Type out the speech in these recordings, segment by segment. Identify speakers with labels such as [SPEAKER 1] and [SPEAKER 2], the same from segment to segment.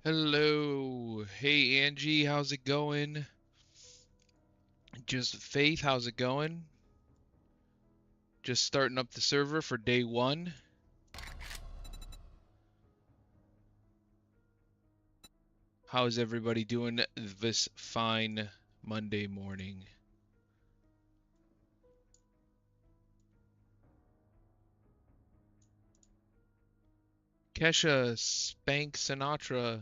[SPEAKER 1] Hello. Hey Angie, how's it going? Just Faith, how's it going? Just starting up the server for day one. How's everybody doing this fine Monday morning? Kesha, Spank Sinatra.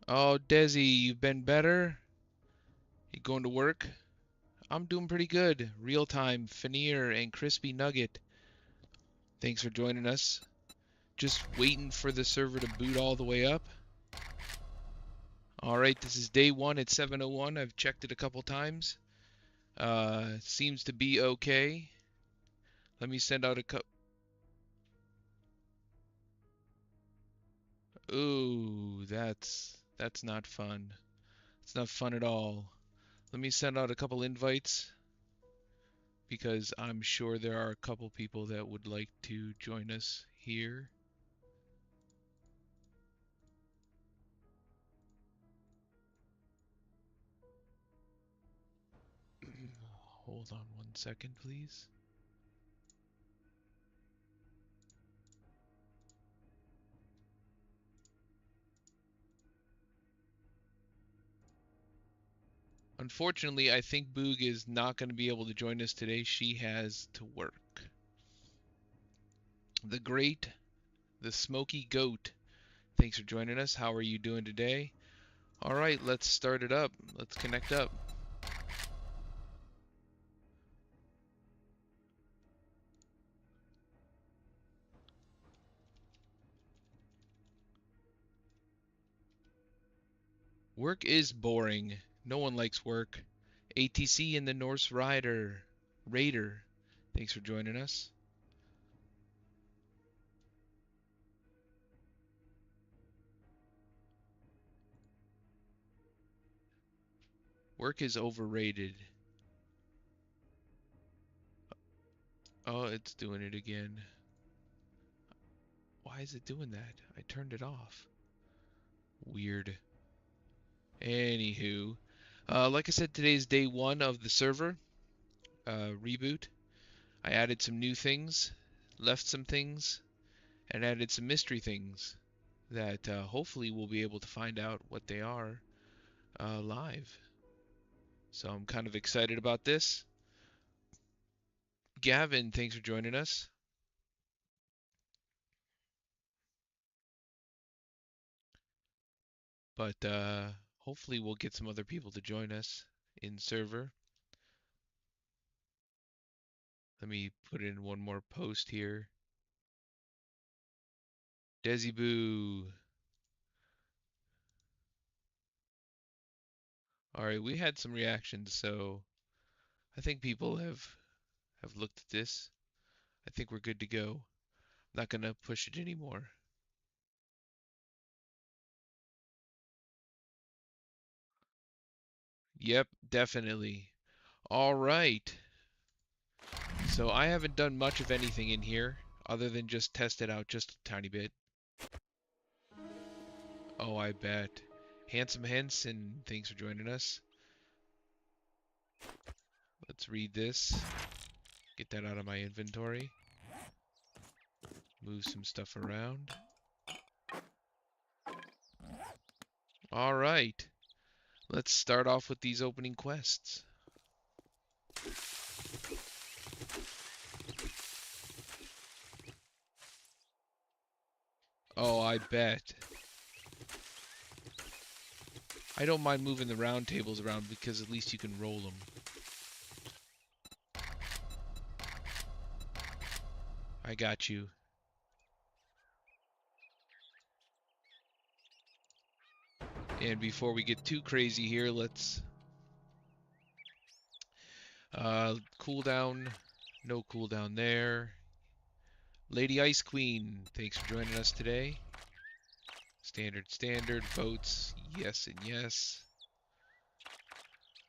[SPEAKER 1] Oh, Desi, you've been better? You going to work? I'm doing pretty good. Real time, Fanier and Crispy Nugget. Thanks for joining us. Just waiting for the server to boot all the way up. All right, this is day one at 7:01. I've checked it a couple times. Seems to be okay. Let me send out a couple. Ooh, that's not fun. It's not fun at all. Let me send out a couple invites because I'm sure there are a couple people that would like to join us here. Hold on 1 second, please. Unfortunately, I think Boog is not going to be able to join us today. She has to work. The Great, the Smoky Goat. Thanks for joining us. How are you doing today? All right, let's start it up. Let's connect up. Work is boring. No one likes work. ATC and the Norse Raider. Thanks for joining us. Work is overrated. Oh, it's doing it again. Why is it doing that? I turned it off. Weird. Anywho, like I said, today's day one of the server reboot. I added some new things, left some things, and added some mystery things that hopefully we'll be able to find out what they are live. So I'm kind of excited about this. Gavin, thanks for joining us. But hopefully we'll get some other people to join us in server. Let me put in one more post here. Desi Boo. All right, we had some reactions, so I think people have looked at this. I think we're good to go. Not gonna push it anymore. Yep, definitely. All right. So I haven't done much of anything in here other than just test it out just a tiny bit. Oh, I bet. Handsome Henson, thanks for joining us. Let's read this. Get that out of my inventory. Move some stuff around. All right. Let's start off with these opening quests. Oh, I bet. I don't mind moving the round tables around because at least you can roll them. I got you. And before we get too crazy here, let's cooldown. No cooldown there. Lady Ice Queen, thanks for joining us today. Standard, votes, yes and yes.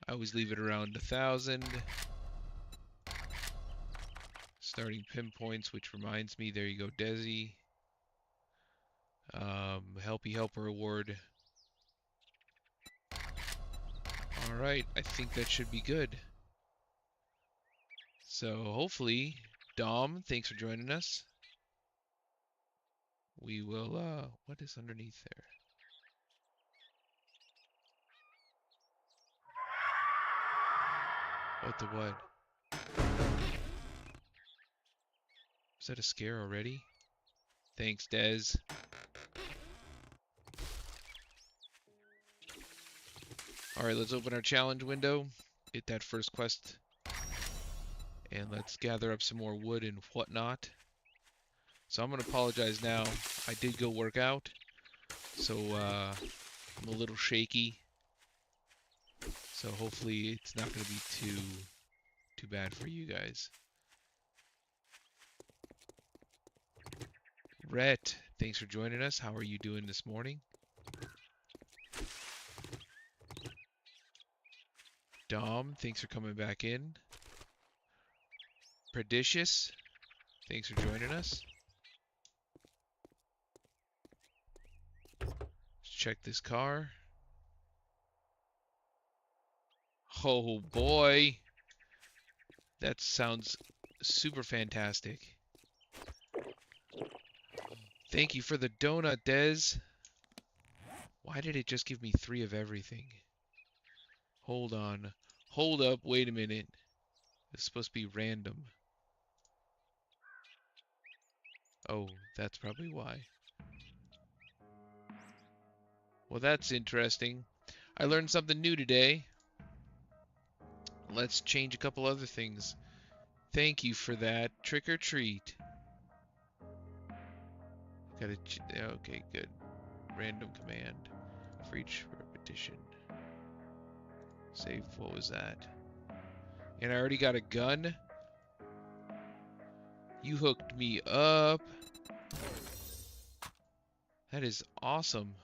[SPEAKER 1] I always leave it around 1,000. Starting pinpoints, which reminds me, there you go, Desi. Helpy Helper Award. Alright, I think that should be good. So hopefully, Dom, thanks for joining us. We will, what is underneath there? What the what? Is that a scare already? Thanks, Dez. Alright, let's open our challenge window. Get that first quest. And let's gather up some more wood and whatnot. So I'm going to apologize now. I did go work out. So I'm a little shaky. So hopefully it's not going to be too bad for you guys. Rhett, thanks for joining us. How are you doing this morning? Dom, thanks for coming back in. Predicious, thanks for joining us. Let's check this car. Oh boy, that sounds super fantastic. Thank you for the donut, Dez. Why did it just give me 3 of everything? Hold on. Hold up, wait a minute. It's supposed to be random. Oh, that's probably why. Well, that's interesting. I learned something new today. Let's change a couple other things. Thank you for that. Trick or treat. Okay, good. Random command for each repetition. Save, what was that? And I already got a gun. You hooked me up. That is awesome.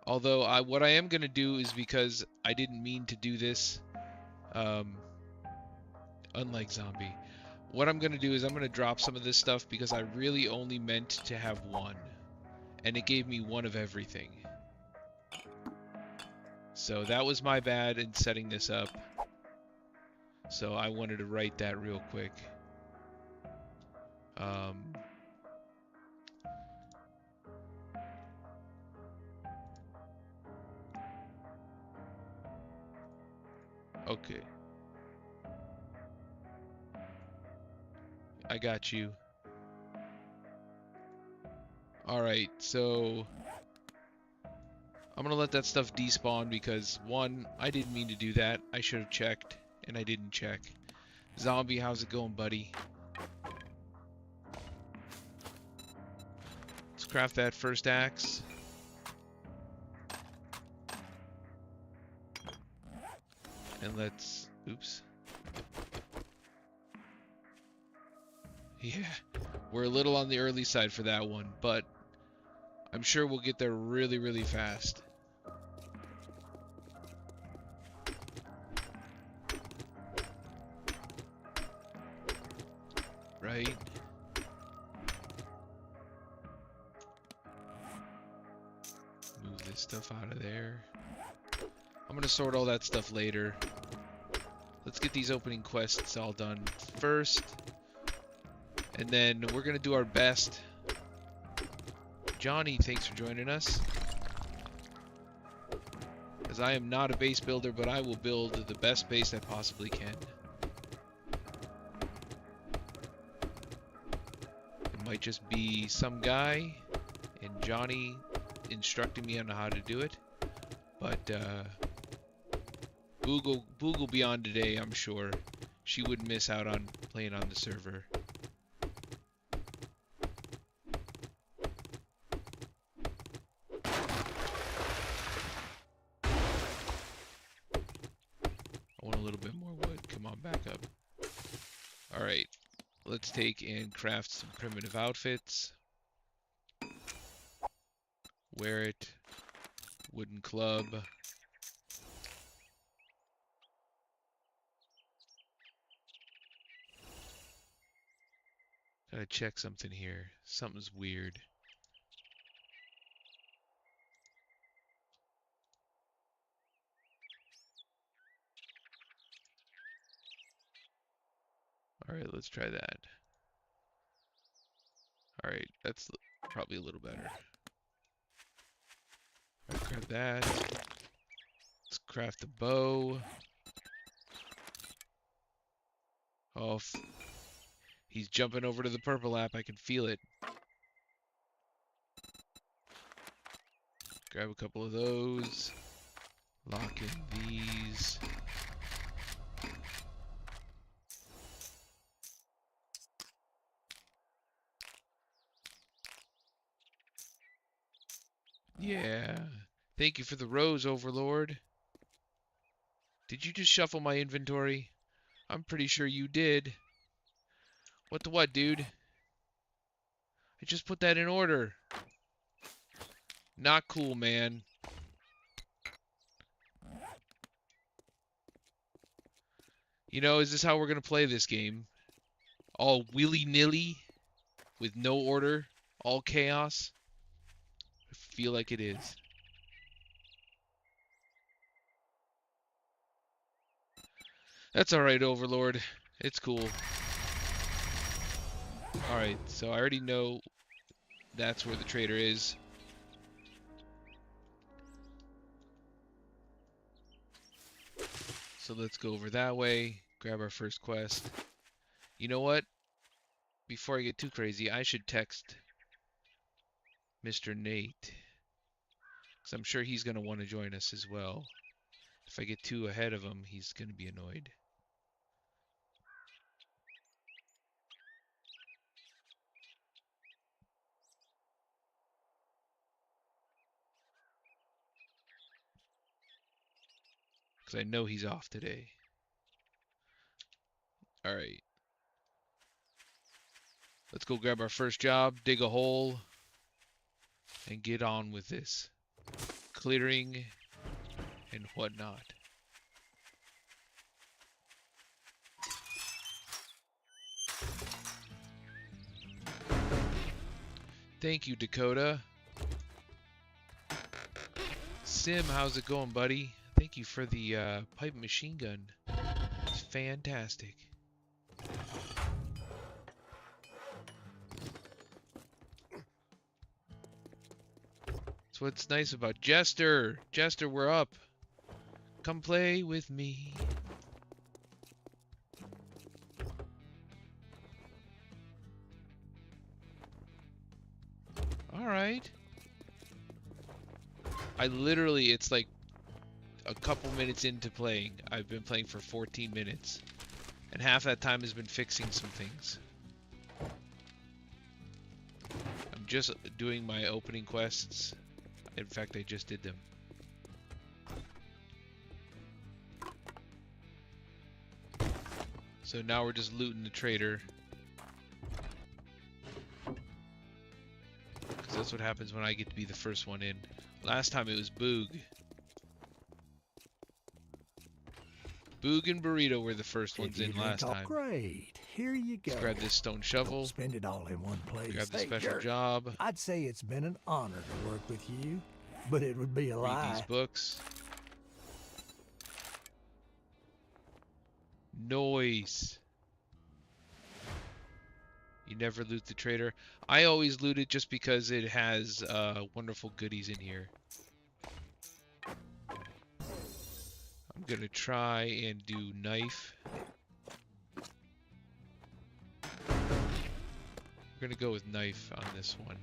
[SPEAKER 1] Although what I am going to do is, because I didn't mean to do this, unlike Zombie, what I'm going to do is I'm going to drop some of this stuff because I really only meant to have 1. And it gave me 1 of everything. So that was my bad in setting this up. So I wanted to write that real quick. Okay. I got you. Alright, so I'm gonna let that stuff despawn because 1, I didn't mean to do that. I should have checked, and I didn't check. Zombie, how's it going, buddy? Let's craft that first axe. And let's... Oops. Yeah, we're a little on the early side for that one, but I'm sure we'll get there really, really fast. Right? Move this stuff out of there. I'm gonna sort all that stuff later. Let's get these opening quests all done first. And then we're gonna do our best. Johnny, thanks for joining us. As I am not a base builder, but I will build the best base I possibly can. It might just be some guy and Johnny instructing me on how to do it. But Boog will be on today, I'm sure. She wouldn't miss out on playing on the server. I want a little bit more wood. Come on, back up. Alright, let's take and craft some primitive outfits. Wear it. Wooden club. Gotta check something here. Something's weird. Alright, let's try that. Alright, that's probably a little better. Alright, grab that. Let's craft a bow. Oh, he's jumping over to the purple app. I can feel it. Grab a couple of those. Lock in these. Yeah. Thank you for the rose, Overlord. Did you just shuffle my inventory? I'm pretty sure you did. What the what, dude? I just put that in order. Not cool, man. You know, is this how we're gonna play this game? All willy-nilly? With no order? All chaos? I feel like it is. That's alright, Overlord. It's cool. Alright, so I already know that's where the trader is. So let's go over that way, grab our first quest. You know what? Before I get too crazy, I should text Mr. Nate. Because I'm sure he's going to want to join us as well. If I get too ahead of him, he's going to be annoyed. Because I know he's off today. Alright. Let's go grab our first job, dig a hole, and get on with this. Clearing and whatnot. Thank you, Dakota. Sim, how's it going, buddy? Thank you for the pipe machine gun. It's fantastic. That's what's nice about Jester. Jester, we're up. Come play with me. Alright. It's like a couple minutes into playing. I've been playing for 14 minutes. And half that time has been fixing some things. I'm just doing my opening quests. In fact, I just did them. So now we're just looting the trader. Because that's what happens when I get to be the first one in. Last time it was Boog. Boog and Burrito were the first ones in last time.
[SPEAKER 2] Great. Here you go.
[SPEAKER 1] Let's grab this stone shovel.
[SPEAKER 2] Don't spend it all in one place.
[SPEAKER 1] Grab the special
[SPEAKER 2] Gert,
[SPEAKER 1] job.
[SPEAKER 2] I'd say it's been an honor to work with you, but it would be a lie.
[SPEAKER 1] Read these books. Noise. You never loot the trader. I always loot it just because it has wonderful goodies in here. I'm gonna try and do knife. We're gonna go with knife on this one.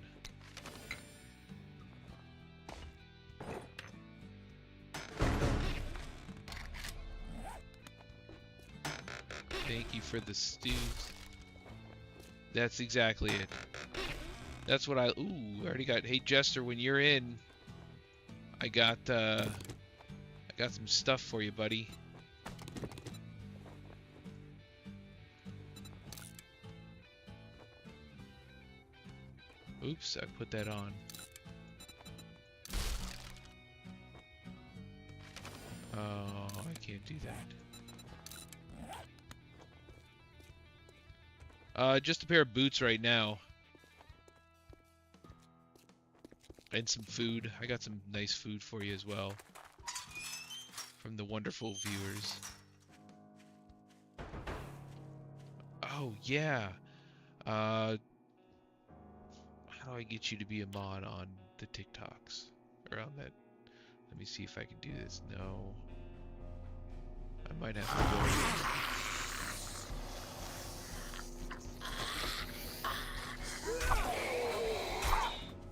[SPEAKER 1] Thank you for the stews. That's exactly it. That's what I already got. Hey Jester, when you're in, I got some stuff for you, buddy. Oops, I put that on. Oh, I can't do that. Just a pair of boots right now. And some food. I got some nice food for you as well. From the wonderful viewers. Oh, yeah. Uh, how do I get you to be a mod on the TikToks? Or on that? Let me see if I can do this. No. I might have to go.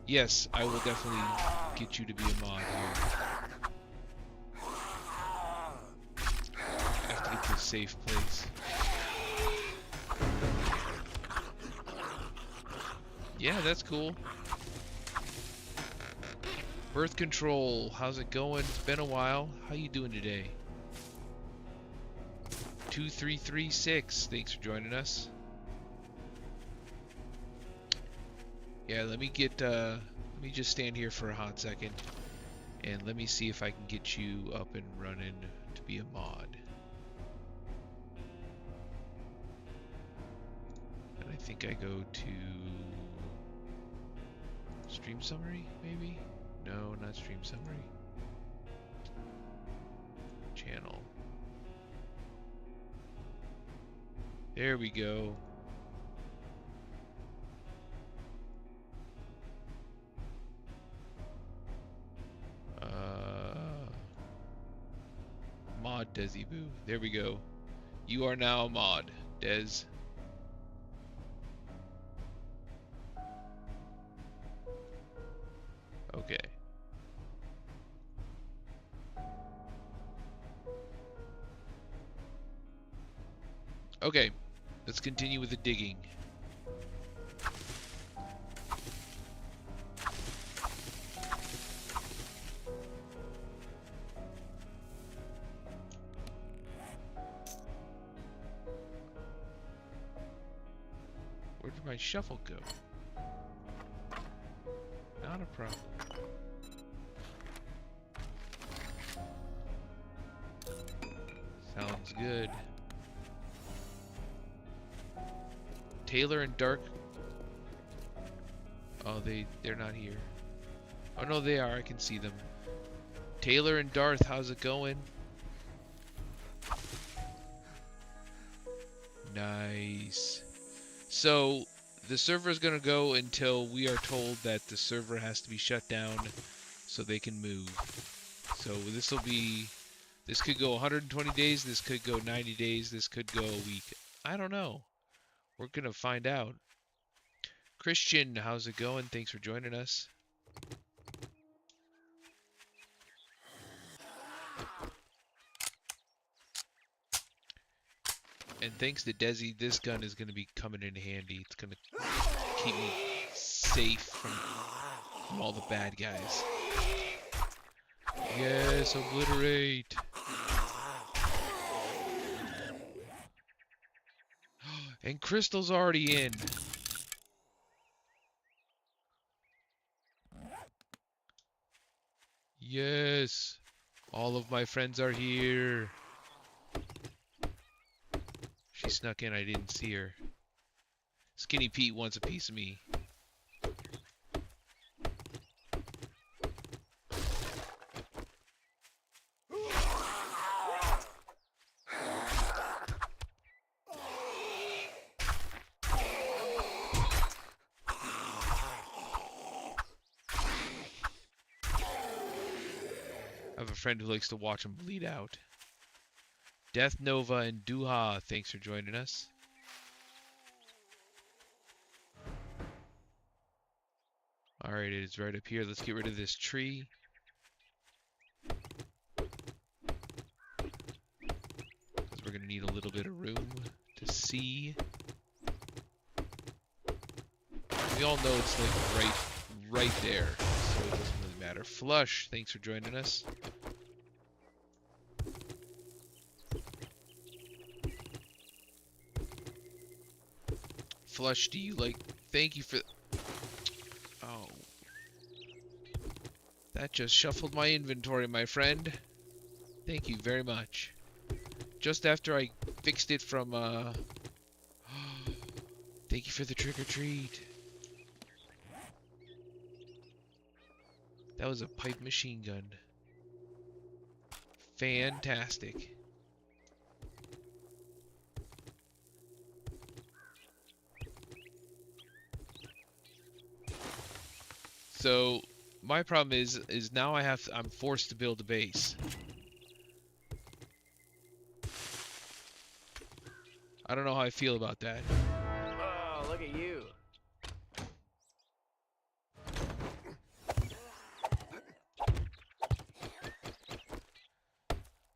[SPEAKER 1] Yes, I will definitely get you to be a mod here. I have to get to a safe place. Yeah, that's cool. Birth control, how's it going? It's been a while. How you doing today? 2336, thanks for joining us. Yeah, let me just stand here for a hot second, and let me see if I can get you up and running to be a mod. And I think I go to stream summary, maybe? No, not stream summary. Channel. There we go. Mod Desi Boo. There we go. You are now a mod, Des. Okay. Okay, let's continue with the digging. Where did my shuffle go? Not a problem. Sounds good. Taylor and Dark. Oh, they're not here. Oh no, they are. I can see them. Taylor and Darth, how's it going? Nice. So the server is gonna go until we are told that the server has to be shut down so they can move. So this could go 120 days, this could go 90 days, this could go a week. I don't know. We're gonna find out. Christian, how's it going? Thanks for joining us. And thanks to Desi, this gun is going to be coming in handy. It's going to keep me safe from all the bad guys. Yes, obliterate. And Crystal's already in. Yes. All of my friends are here. She snuck in, I didn't see her. Skinny Pete wants a piece of me. I have a friend who likes to watch them bleed out. Death Nova and Duha, thanks for joining us. Alright, it is right up here. Let's get rid of this tree. Because we're going to need a little bit of room to see. We all know it's like right there, so it doesn't really matter. Flush, thanks for joining us. Flush, do you like... Thank you for... Oh. That just shuffled my inventory, my friend. Thank you very much. Just after I fixed it from, Thank you for the trick-or-treat. That was a pipe machine gun. Fantastic. So my problem is now I'm forced to build a base. I don't know how I feel about that.
[SPEAKER 3] Oh, look at you.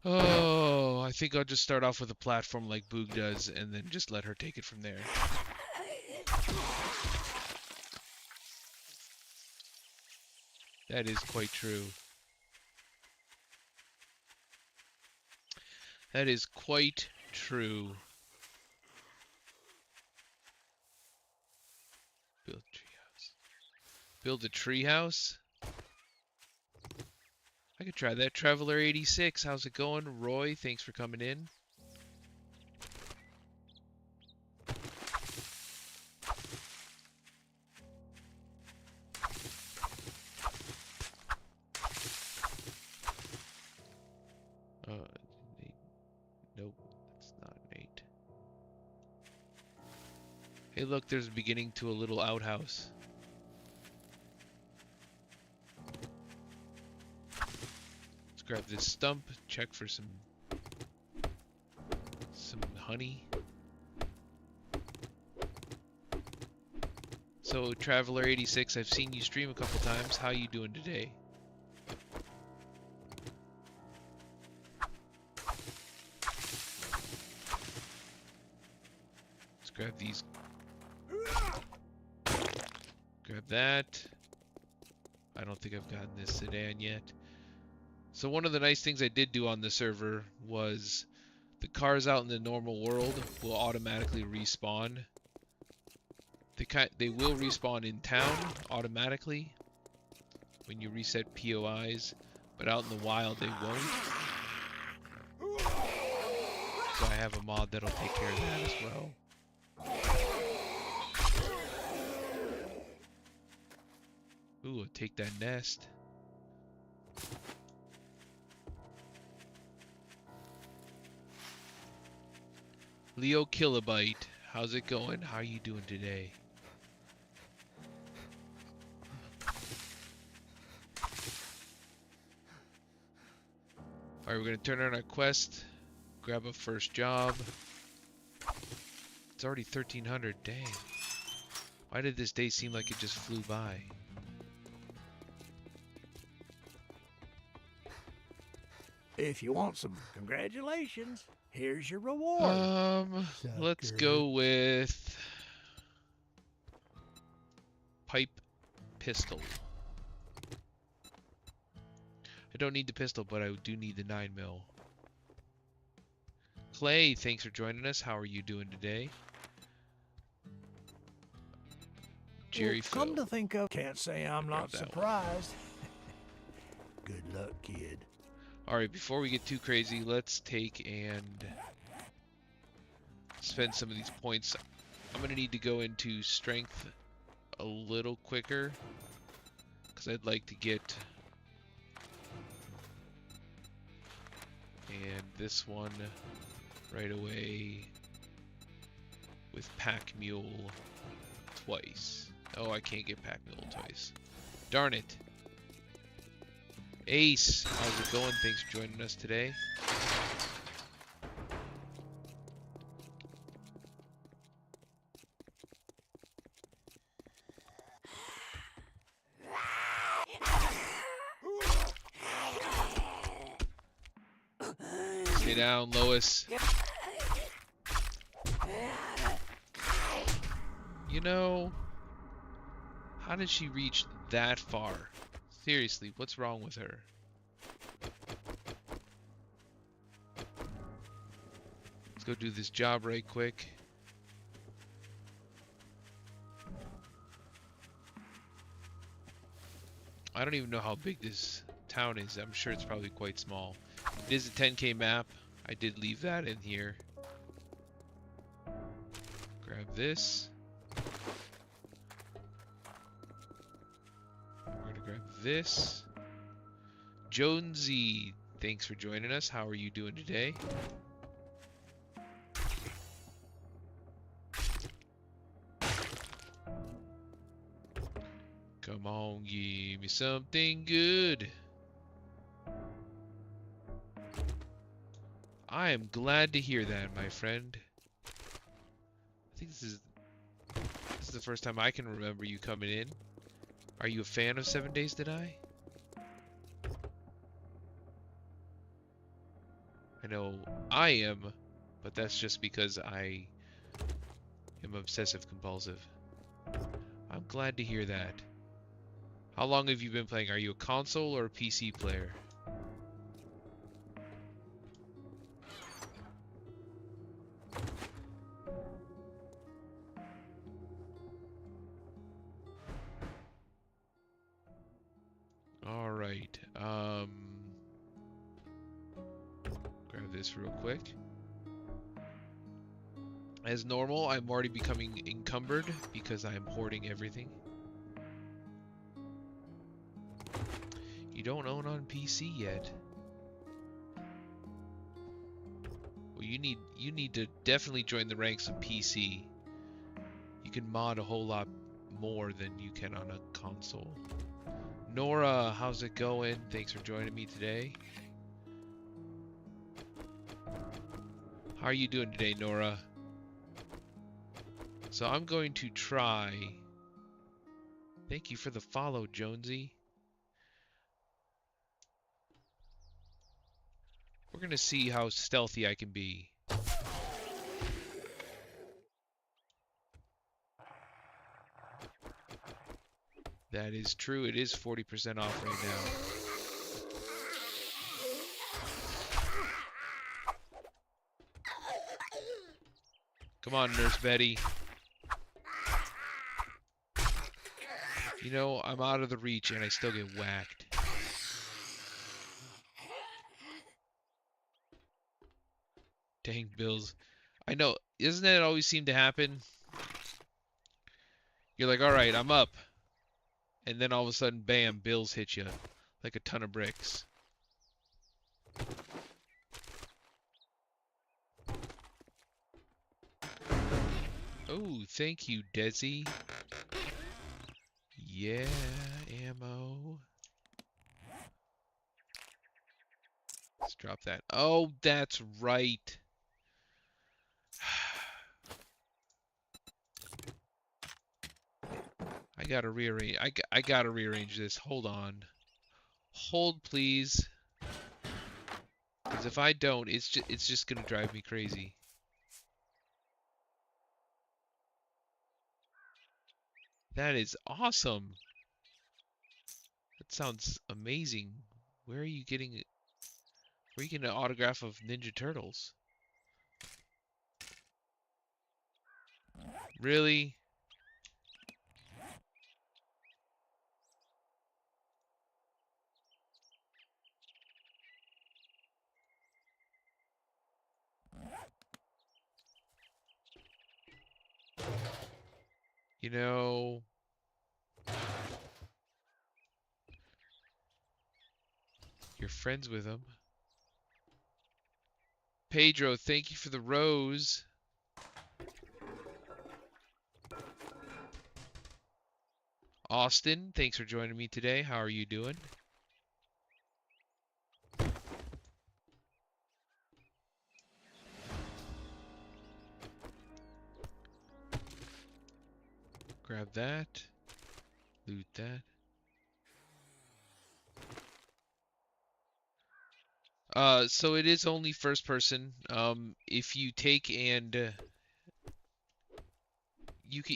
[SPEAKER 1] Oh, I think I'll just start off with a platform like Boog does and then just let her take it from there. That is quite true. That is quite true. Build a treehouse. Build a treehouse? I could try that. Traveler 86, how's it going? Roy, thanks for coming in. Nope, that's not an 8. Hey, look, there's a beginning to a little outhouse. Let's grab this stump, check for some honey. So, Traveler 86, I've seen you stream a couple times. How you doing today? Let's grab these. Grab that. I don't think I've gotten this sedan yet. So one of the nice things I did do on the server was the cars out in the normal world will automatically respawn. They will respawn in town automatically when you reset POIs, but out in the wild they won't. So I have a mod that'll take care of that as well. Ooh, I'll take that nest. Leo Kilobyte, how's it going? How are you doing today? Alright, we're gonna turn on our quest, grab a first job. It's already 1300, dang. Why did this day seem like it just flew by?
[SPEAKER 2] If you want some congratulations, here's your reward.
[SPEAKER 1] Let's
[SPEAKER 2] Sucker.
[SPEAKER 1] go with pipe pistol. I don't need the pistol, but I do need the 9mm. Clay, thanks for joining us. How are you doing today? Jerry
[SPEAKER 2] Well, come
[SPEAKER 1] Phil.
[SPEAKER 2] to think of, can't say I'm not
[SPEAKER 1] Grab that one.
[SPEAKER 2] surprised. Good luck, kid.
[SPEAKER 1] Alright, before we get too crazy, let's take and spend some of these points. I'm going to need to go into strength a little quicker, because I'd like to get... And this one right away with Pack Mule twice. Oh, I can't get Pack Mule twice. Darn it. Ace, how's it going? Thanks for joining us today. Stay down, Lois. You know, how did she reach that far? Seriously, what's wrong with her? Let's go do this job right quick. I don't even know how big this town is. I'm sure it's probably quite small. It is a 10K map. I did leave that in here. Grab this. We're gonna grab this. Jonesy, thanks for joining us. How are you doing today? Come on, give me something good. I am glad to hear that, my friend. I think this is the first time I can remember you coming in. Are you a fan of 7 Days to Die? I know I am, but that's just because I am obsessive compulsive. I'm glad to hear that. How long have you been playing? Are you a console or a PC player? All right. Grab this real quick. As normal, I'm already becoming encumbered because I'm hoarding everything. You don't own on PC yet. Well, you need to definitely join the ranks of PC. You can mod a whole lot more than you can on a console. Nora, how's it going? Thanks for joining me today. How are you doing today, Nora? So I'm going to try. Thank you for the follow, Jonesy. We're gonna see how stealthy I can be. That is true. It is 40% off right now. Come on, Nurse Betty. You know, I'm out of the reach and I still get whacked. Dang, Bills. I know, doesn't that always seem to happen? You're like, alright, I'm up. And then all of a sudden, bam, Bills hit you. Like a ton of bricks. Oh, thank you, Desi. Yeah, ammo. Let's drop that. Oh, that's right. I gotta rearrange. I gotta rearrange this. Hold on. Hold, please. Because if I don't, it's just gonna drive me crazy. That is awesome. That sounds amazing. Where are you getting it? Where are you getting an autograph of Ninja Turtles? Really? You know, you're friends with him. Pedro, thank you for the rose. Austin, thanks for joining me today. How are you doing? Grab that. Loot that. So it is only first person. If you take and you can,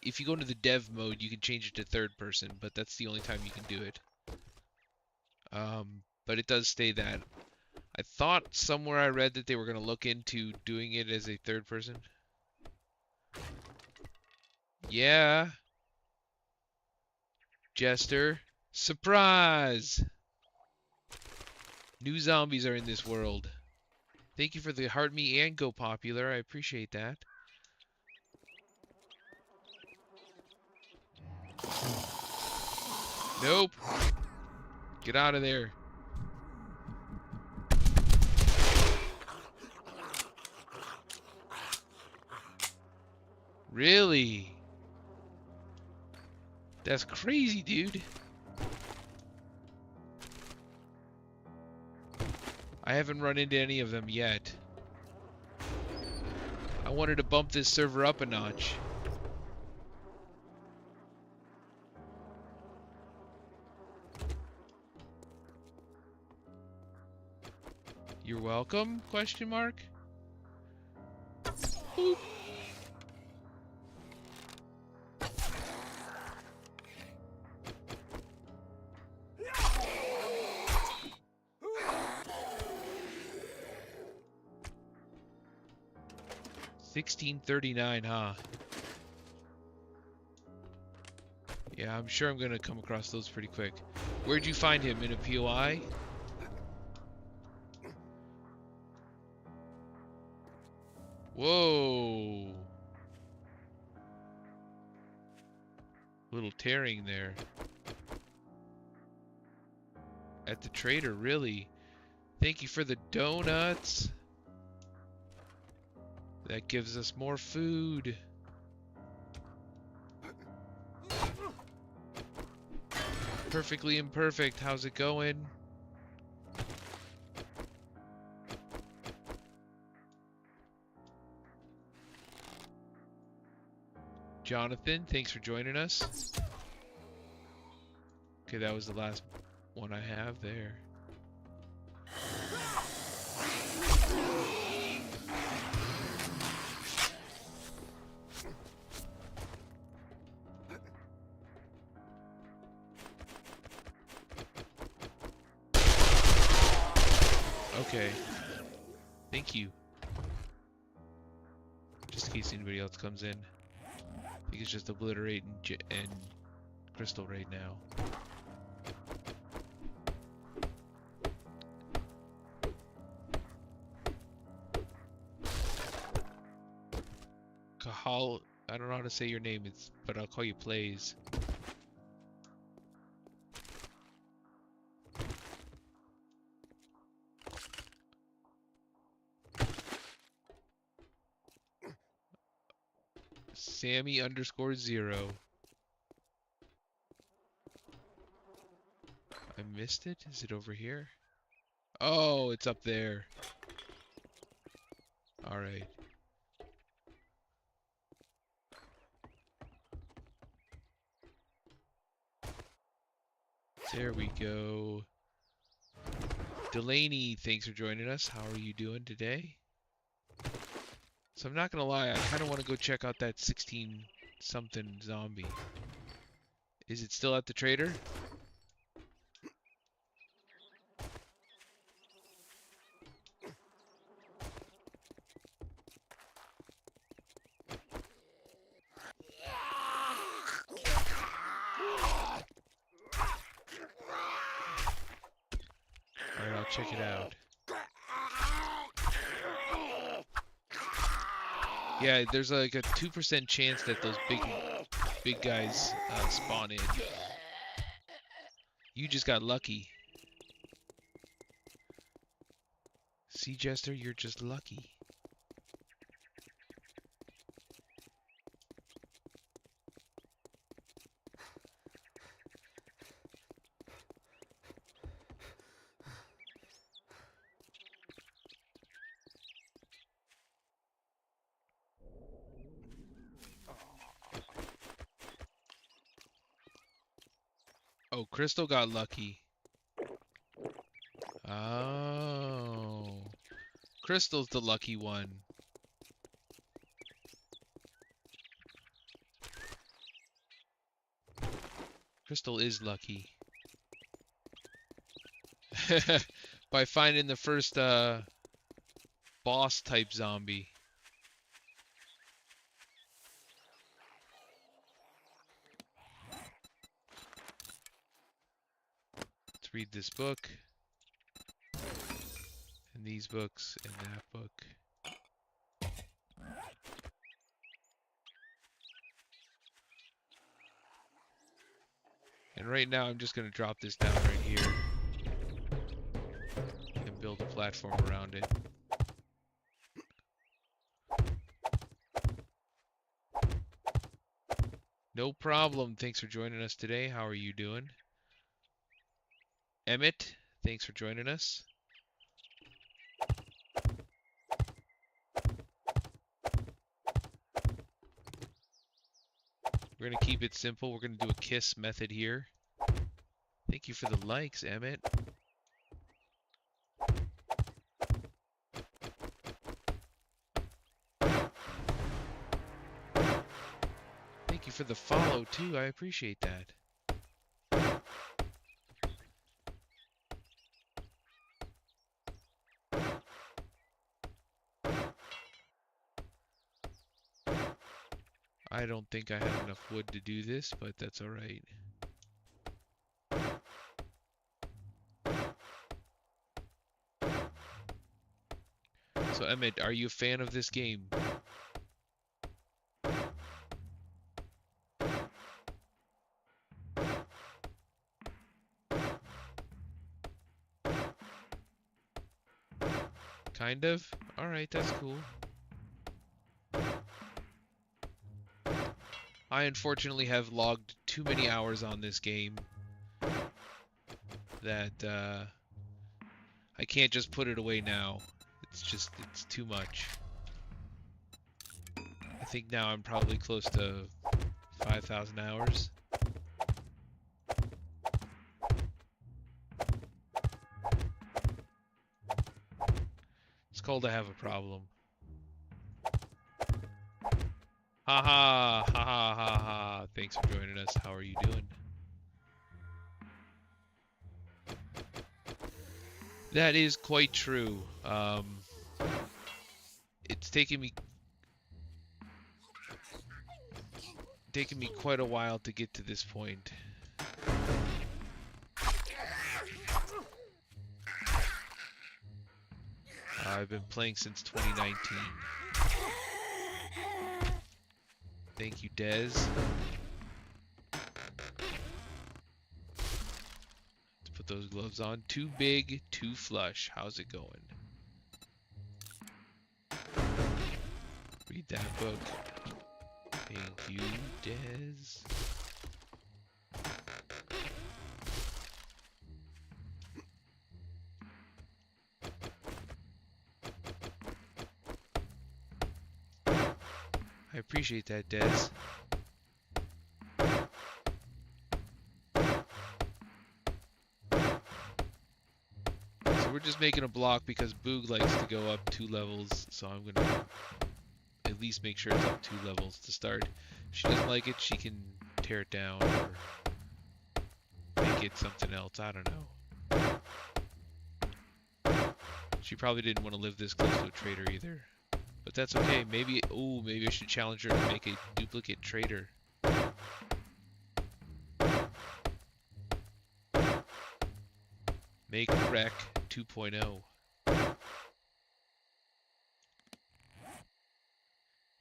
[SPEAKER 1] if you go into the dev mode, you can change it to third person, but that's the only time you can do it. But it does stay that. I thought somewhere I read that they were gonna look into doing it as a third person. Yeah. Jester. Surprise! New zombies are in this world. Thank you for the heart me and go popular. I appreciate that. Nope. Get out of there. Really? That's crazy, dude. I haven't run into any of them yet. I wanted to bump this server up a notch. You're welcome? Question mark? Boop. $16.39, huh? Yeah, I'm sure I'm gonna come across those pretty quick. Where'd you find him? In a POI? Whoa! Little tearing there. At the trader, really? Thank you for the donuts. That gives us more food. Perfectly imperfect. How's it going? Jonathan, thanks for joining us. Okay, that was the last one I have there. Okay. Thank you. Just in case anybody else comes in. I think it's just Obliterate and Crystal right now. Kahal, I don't know how to say your name, but I'll call you Plays. Sammy_0. I missed it? Is it over here? Oh, it's up there. Alright. There we go. Delaney, thanks for joining us. How are you doing today? So I'm not gonna lie, I kind of want to go check out that 16-something zombie. Is it still at the trader? Alright, I'll check it out. Yeah, there's like a 2% chance that those big guys spawn in. You just got lucky. See, Jester, you're just lucky. Oh, Crystal got lucky. Oh. Crystal's the lucky one. Crystal is lucky. By finding the first boss type zombie. Let's read this book. And these books and that book. And right now I'm just going to drop this down right here. And build a platform around it. No problem. Thanks for joining us today. How are you doing? Emmett, thanks for joining us. We're going to keep it simple. We're going to do a kiss method here. Thank you for the likes, Emmett. Thank you for the follow, too. I appreciate that. I don't think I have enough wood to do this, but that's all right. So, Emmett, are you a fan of this game? Kind of? Alright, that's cool. I unfortunately have logged too many hours on this game that I can't just put it away now. It's too much. I think now I'm probably close to 5,000 hours. It's called I have a problem. Ha ha ha ha ha ha. Thanks for joining us. How are you doing? That is quite true. It's taken me quite a while to get to this point. I've been playing since 2019. Thank you, Dez. Let's put those gloves on. Too big, too flush. How's it going? Read that book. Thank you, Dez. I appreciate that, Dez. So we're just making a block because Boog likes to go up 2 levels, so I'm going to at least make sure it's up 2 levels to start. If she doesn't like it, she can tear it down or make it something else. I don't know. She probably didn't want to live this close to a trader either. But that's okay. Maybe I should challenge her to make a duplicate trader. Make Rec 2.0.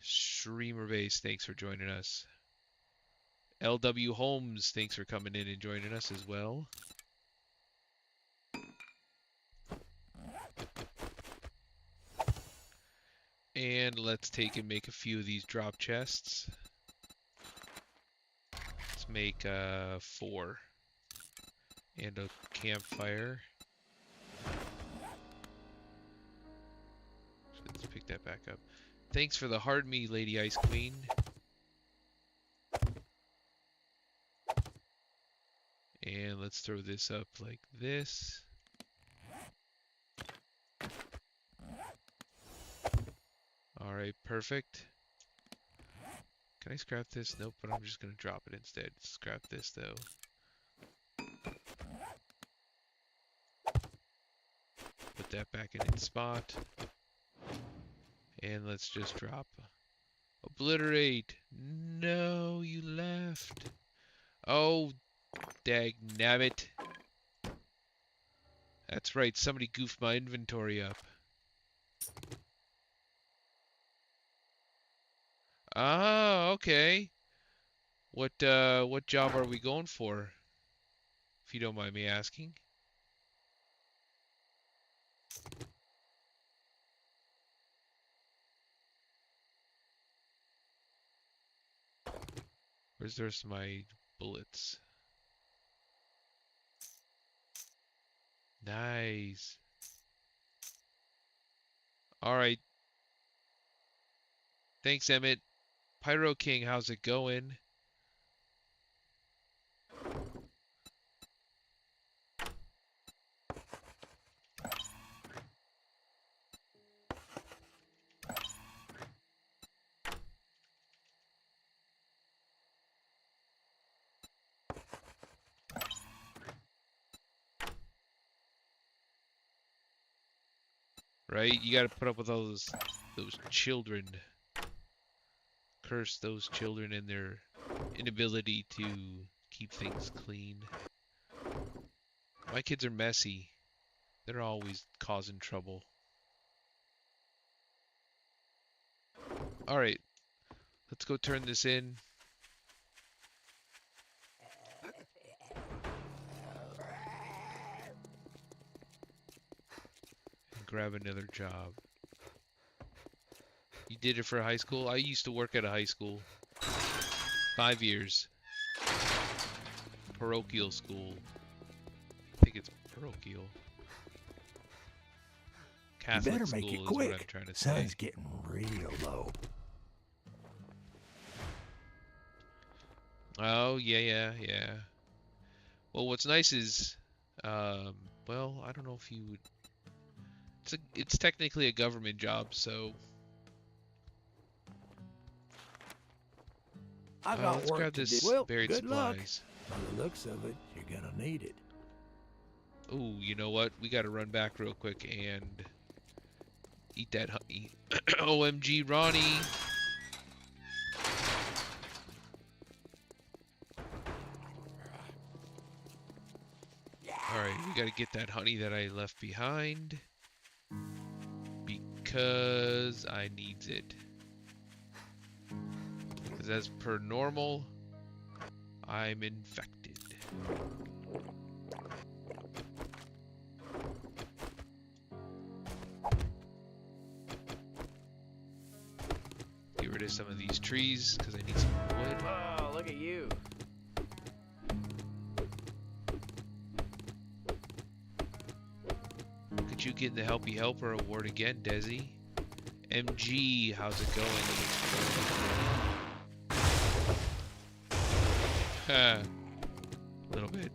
[SPEAKER 1] Streamer Base, thanks for joining us. LW Holmes, thanks for coming in and joining us as well. And let's take and make a few of these drop chests. Let's make 4. And a campfire. Let's pick that back up. Thanks for the hard me, Lady Ice Queen. And let's throw this up like this. Alright, perfect. Can I scrap this? Nope, but I'm just going to drop it instead. Scrap this, though. Put that back in its spot. And let's just drop. Obliterate! No, you left. Oh, dagnabbit. That's right, somebody goofed my inventory up. Ah, okay. What job are we going for? If you don't mind me asking. Where's the rest of my bullets? Nice. Alright. Thanks, Emmett. Pyro King, how's it going? Right? You gotta put up with all those children. Curse those children and their inability to keep things clean. My kids are messy. They're always causing trouble. Alright, let's go turn this in. And grab another job. You did it for high school? I used to work at a high school. 5 years. Parochial school. I think it's parochial. Catholic
[SPEAKER 2] You better
[SPEAKER 1] school
[SPEAKER 2] make it
[SPEAKER 1] is what I'm
[SPEAKER 2] quick.
[SPEAKER 1] trying to say.
[SPEAKER 2] Sun's getting real low.
[SPEAKER 1] Oh, yeah. Well, what's nice is, well, I don't know if you would... It's technically a government job, so...
[SPEAKER 2] I got
[SPEAKER 1] let's
[SPEAKER 2] work
[SPEAKER 1] grab
[SPEAKER 2] to
[SPEAKER 1] this
[SPEAKER 2] do. Well,
[SPEAKER 1] buried
[SPEAKER 2] good luck.
[SPEAKER 1] supplies.
[SPEAKER 2] By the looks of it, you're gonna need it.
[SPEAKER 1] Ooh, you know what? We gotta run back real quick and eat that honey. OMG, Ronnie! Alright, we gotta get that honey that I left behind. Because I needs it. Because as per normal, I'm infected. Get rid of some of these trees because I need some wood.
[SPEAKER 3] Oh, look at you.
[SPEAKER 1] Could you get the Helpy Helper award again, Desi? MG, how's it going? A little bit.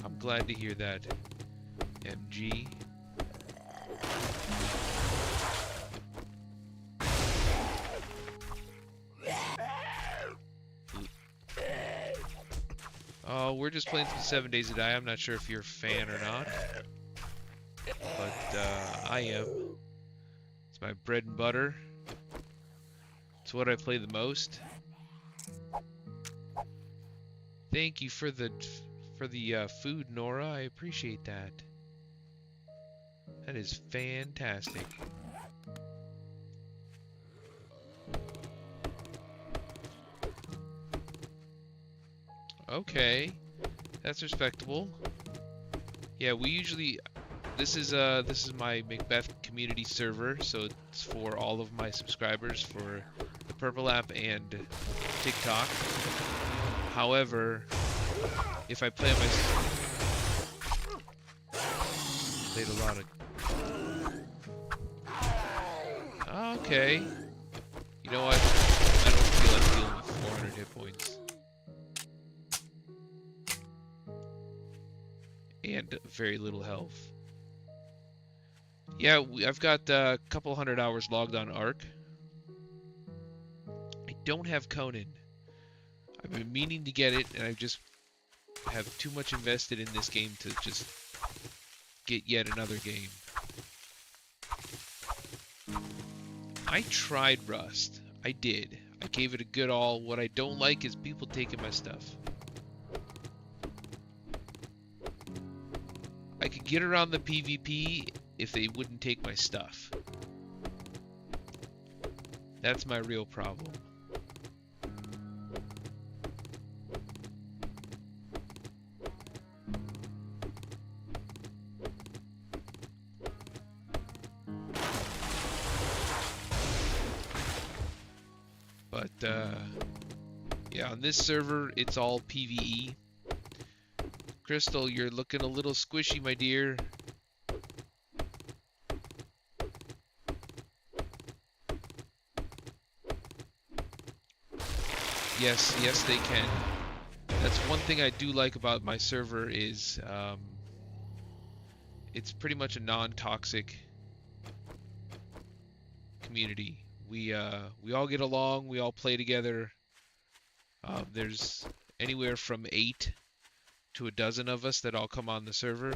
[SPEAKER 1] I'm glad to hear that, MG. Oh, we're just playing some 7 Days to Die. I'm not sure if you're a fan or not. But, I am. It's my bread and butter. It's what I play the most. Thank you for the food, Nora. I appreciate that. That is fantastic. Okay, that's respectable. Yeah, we usually this is my Macbeth community server, so it's for all of my subscribers for the Purple app and TikTok. However, if I play on my played a lot of okay. You know what? I don't feel like dealing with 400 hit points. And very little health. Yeah, I've got a couple hundred hours logged on Ark. I don't have Conan. I've been meaning to get it, and I just have too much invested in this game to just get yet another game. I tried Rust. I did. I gave it a good all. What I don't like is people taking my stuff. I could get around the PvP if they wouldn't take my stuff. That's my real problem. But yeah, on this server, it's all PvE. Crystal, you're looking a little squishy, my dear. Yes, yes, they can. That's one thing I do like about my server is it's pretty much a non-toxic community. We all get along. We all play together. There's anywhere from 8 to a dozen of us that all come on the server,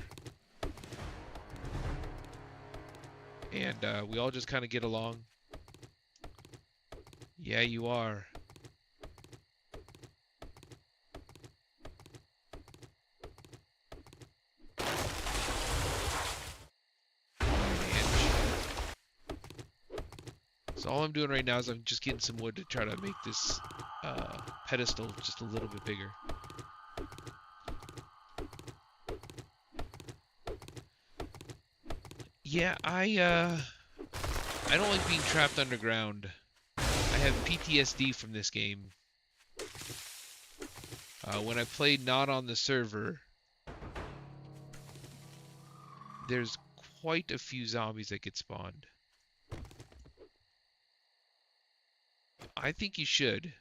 [SPEAKER 1] and we all just kind of get along. Yeah, you are. So all I'm doing right now is I'm just getting some wood to try to make this pedestal just a little bit bigger. Yeah, I don't like being trapped underground. I have PTSD from this game. When I played not on the server, there's quite a few zombies that get spawned. I think you should.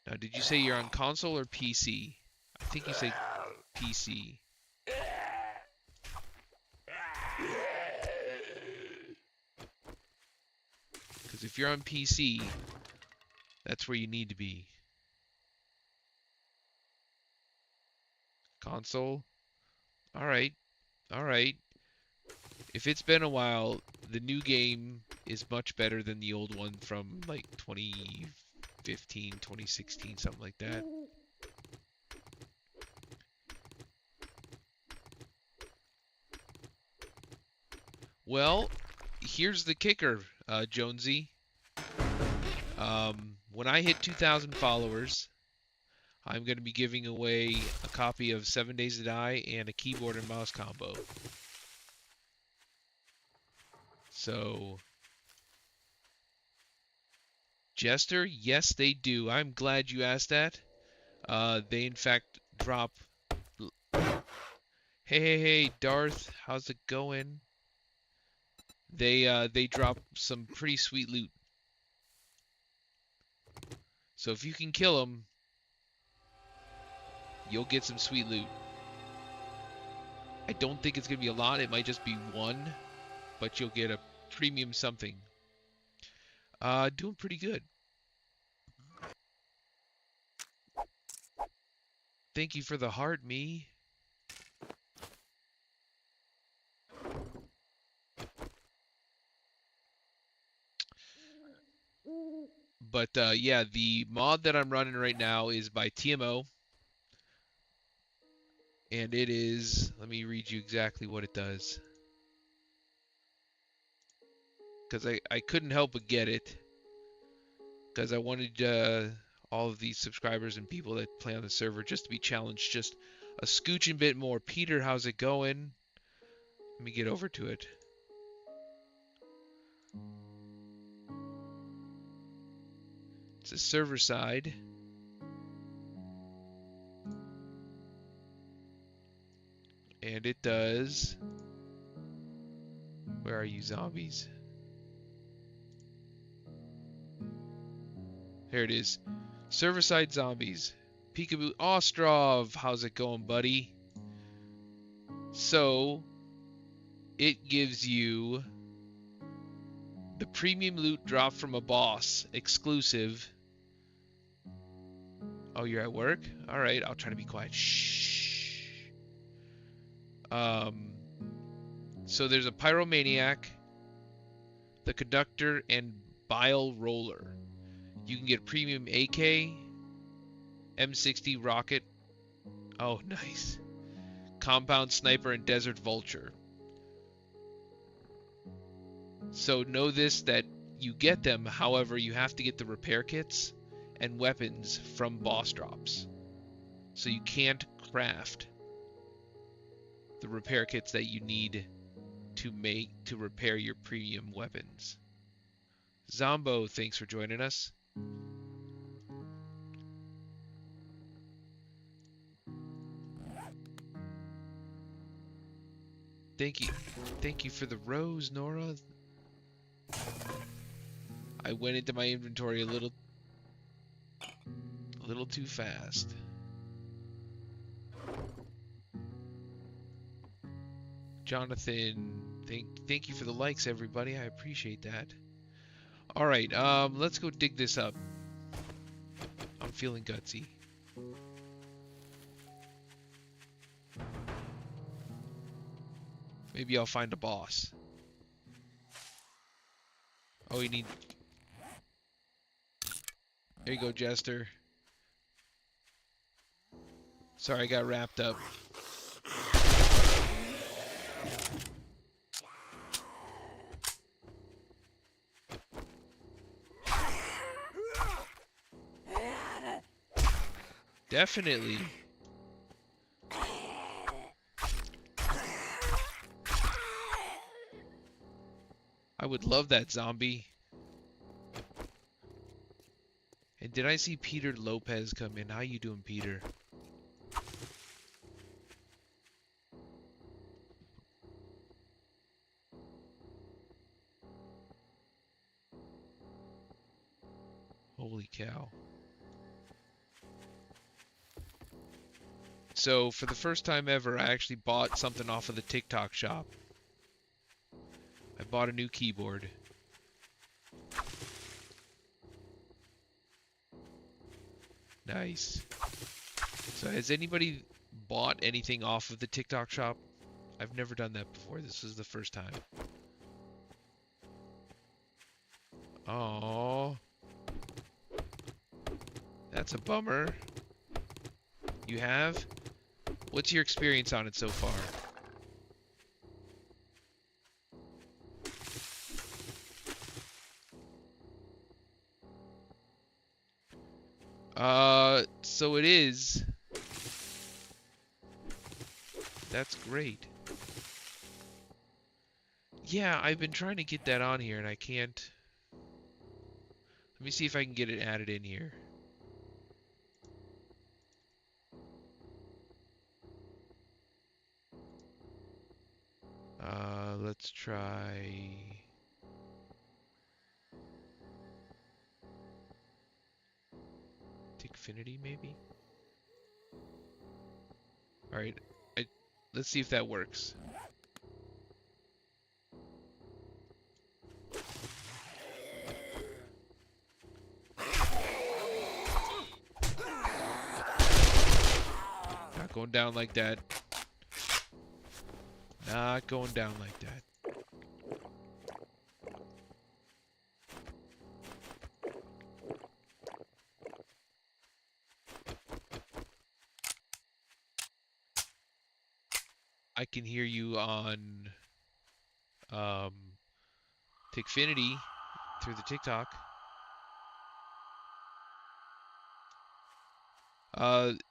[SPEAKER 1] Now, did you say you're on console or PC? I think you say PC. Because if you're on PC, that's where you need to be. Console? Alright. Alright. If it's been a while, the new game is much better than the old one from like 2015, 2016, something like that. Well, here's the kicker, Jonesy. When I hit 2,000 followers, I'm going to be giving away a copy of 7 Days to Die and a keyboard and mouse combo. So, Jester, yes, they do. I'm glad you asked that. They in fact drop. Hey, Darth, how's it going? They drop some pretty sweet loot. So if you can kill them, you'll get some sweet loot. I don't think it's gonna be a lot. It might just be one, but you'll get a premium something. Doing pretty good. Thank you for the heart, me. But yeah, the mod that I'm running right now is by TMO. And it is, let me read you exactly what it does. Because I couldn't help but get it. Because I wanted all of these subscribers and people that play on the server just to be challenged just a scooching bit more. Peter, how's it going? Let me get over to it. It's a server side. And it does... Where are you, zombies? Here it is. Server-side zombies. Peekaboo Ostrov, how's it going, buddy? So, it gives you the premium loot drop from a boss, exclusive. Oh, you're at work? Alright, I'll try to be quiet. Shh. So there's a Pyromaniac, the Conductor, and Bile Roller. You can get premium AK, M60 rocket. Oh, nice. Compound Sniper and Desert Vulture. So know this, that you get them, however, you have to get the repair kits and weapons from boss drops. So you can't craft the repair kits that you need to repair your premium weapons. Zombo, thanks for joining us. Thank you. Thank you for the rose, Nora. I went into my inventory a little too fast. Jonathan, thank you for the likes, everybody. I appreciate that. All right, let's go dig this up. I'm feeling gutsy. Maybe I'll find a boss. Oh, you need... There you go, Jester. Sorry, I got wrapped up. Definitely. I would love that zombie. And did I see Peter Lopez come in? How you doing, Peter? Holy cow. So, for the first time ever, I actually bought something off of the TikTok shop. I bought a new keyboard. Nice. So, has anybody bought anything off of the TikTok shop? I've never done that before. This is the first time. Oh, that's a bummer. You have? What's your experience on it so far? So it is. That's great. Yeah, I've been trying to get that on here and I can't. Let me see if I can get it added in here. Let's try. Tickfinity, maybe? Alright, let's see if that works. Not going down like that. Not going down like that. I can hear you on Tickfinity through the TikTok.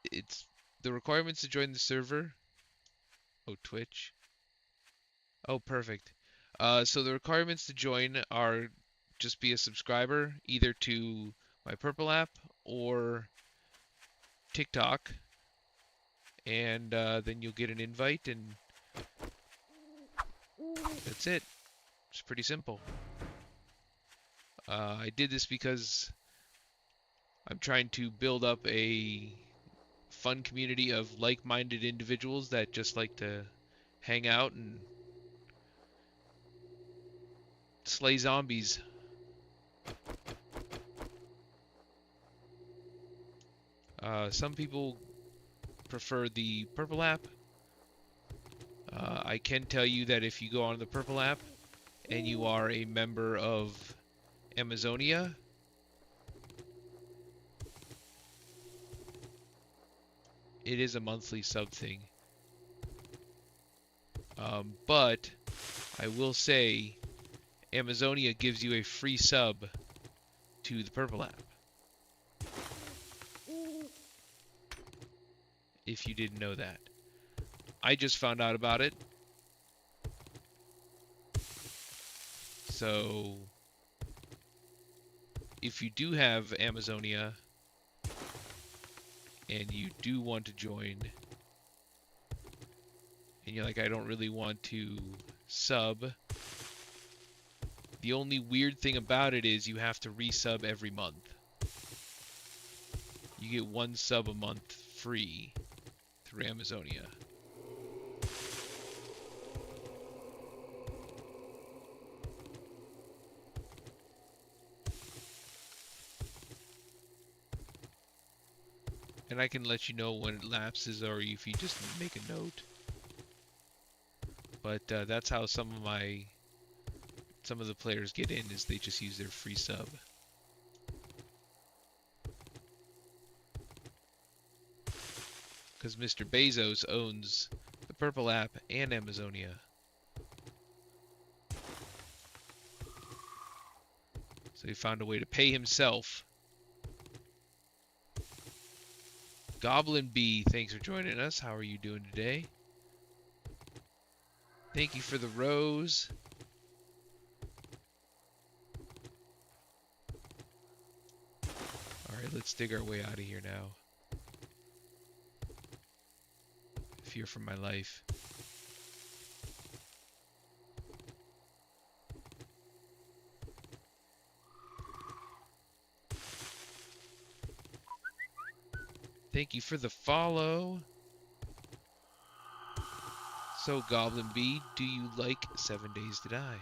[SPEAKER 1] It's the requirements to join the server. Oh, Twitch. Oh, perfect. So the requirements to join are just be a subscriber either to my Purple app or TikTok, and then you'll get an invite, and that's it. It's pretty simple. I did this because I'm trying to build up a fun community of like-minded individuals that just like to hang out and slay zombies. Some people prefer the Purple app. I can tell you that if you go on the Purple app and you are a member of Amazonia, it is a monthly sub thing. But I will say Amazonia gives you a free sub to the Purple app. If you didn't know that. I just found out about it. So if you do have Amazonia and you do want to join, and you're like, I don't really want to sub, the only weird thing about it is you have to resub every month. You get 1 sub a month free through Amazonia. And I can let you know when it lapses, or if you just make a note. But that's how some of the players get in, is they just use their free sub. Because Mr. Bezos owns the Purple app and Amazonia. So he found a way to pay himself. Goblin Bee, thanks for joining us. How are you doing today? Thank you for the rose. Alright, let's dig our way out of here now. Fear for my life. Thank you for the follow. So, Goblin Bee, do you like 7 Days to Die?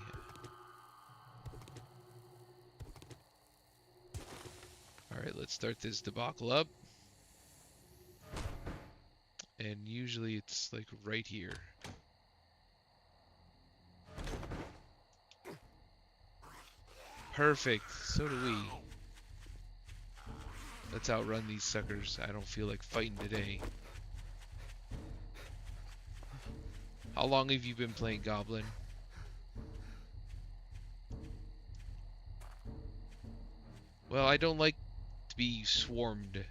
[SPEAKER 1] Alright, let's start this debacle up. And usually it's like right here. Perfect. So do we. Let's outrun these suckers. I don't feel like fighting today. How long have you been playing Goblin? Well, I don't like to be swarmed.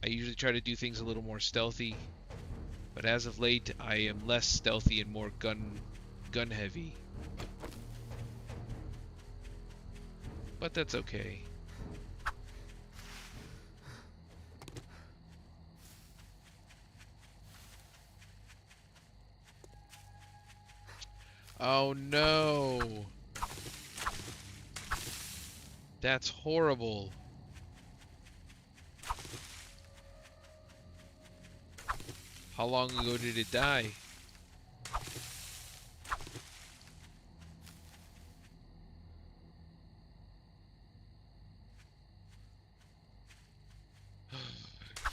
[SPEAKER 1] I usually try to do things a little more stealthy, but as of late, I am less stealthy and more gun heavy. But that's okay. Oh no! That's horrible. How long ago did it die?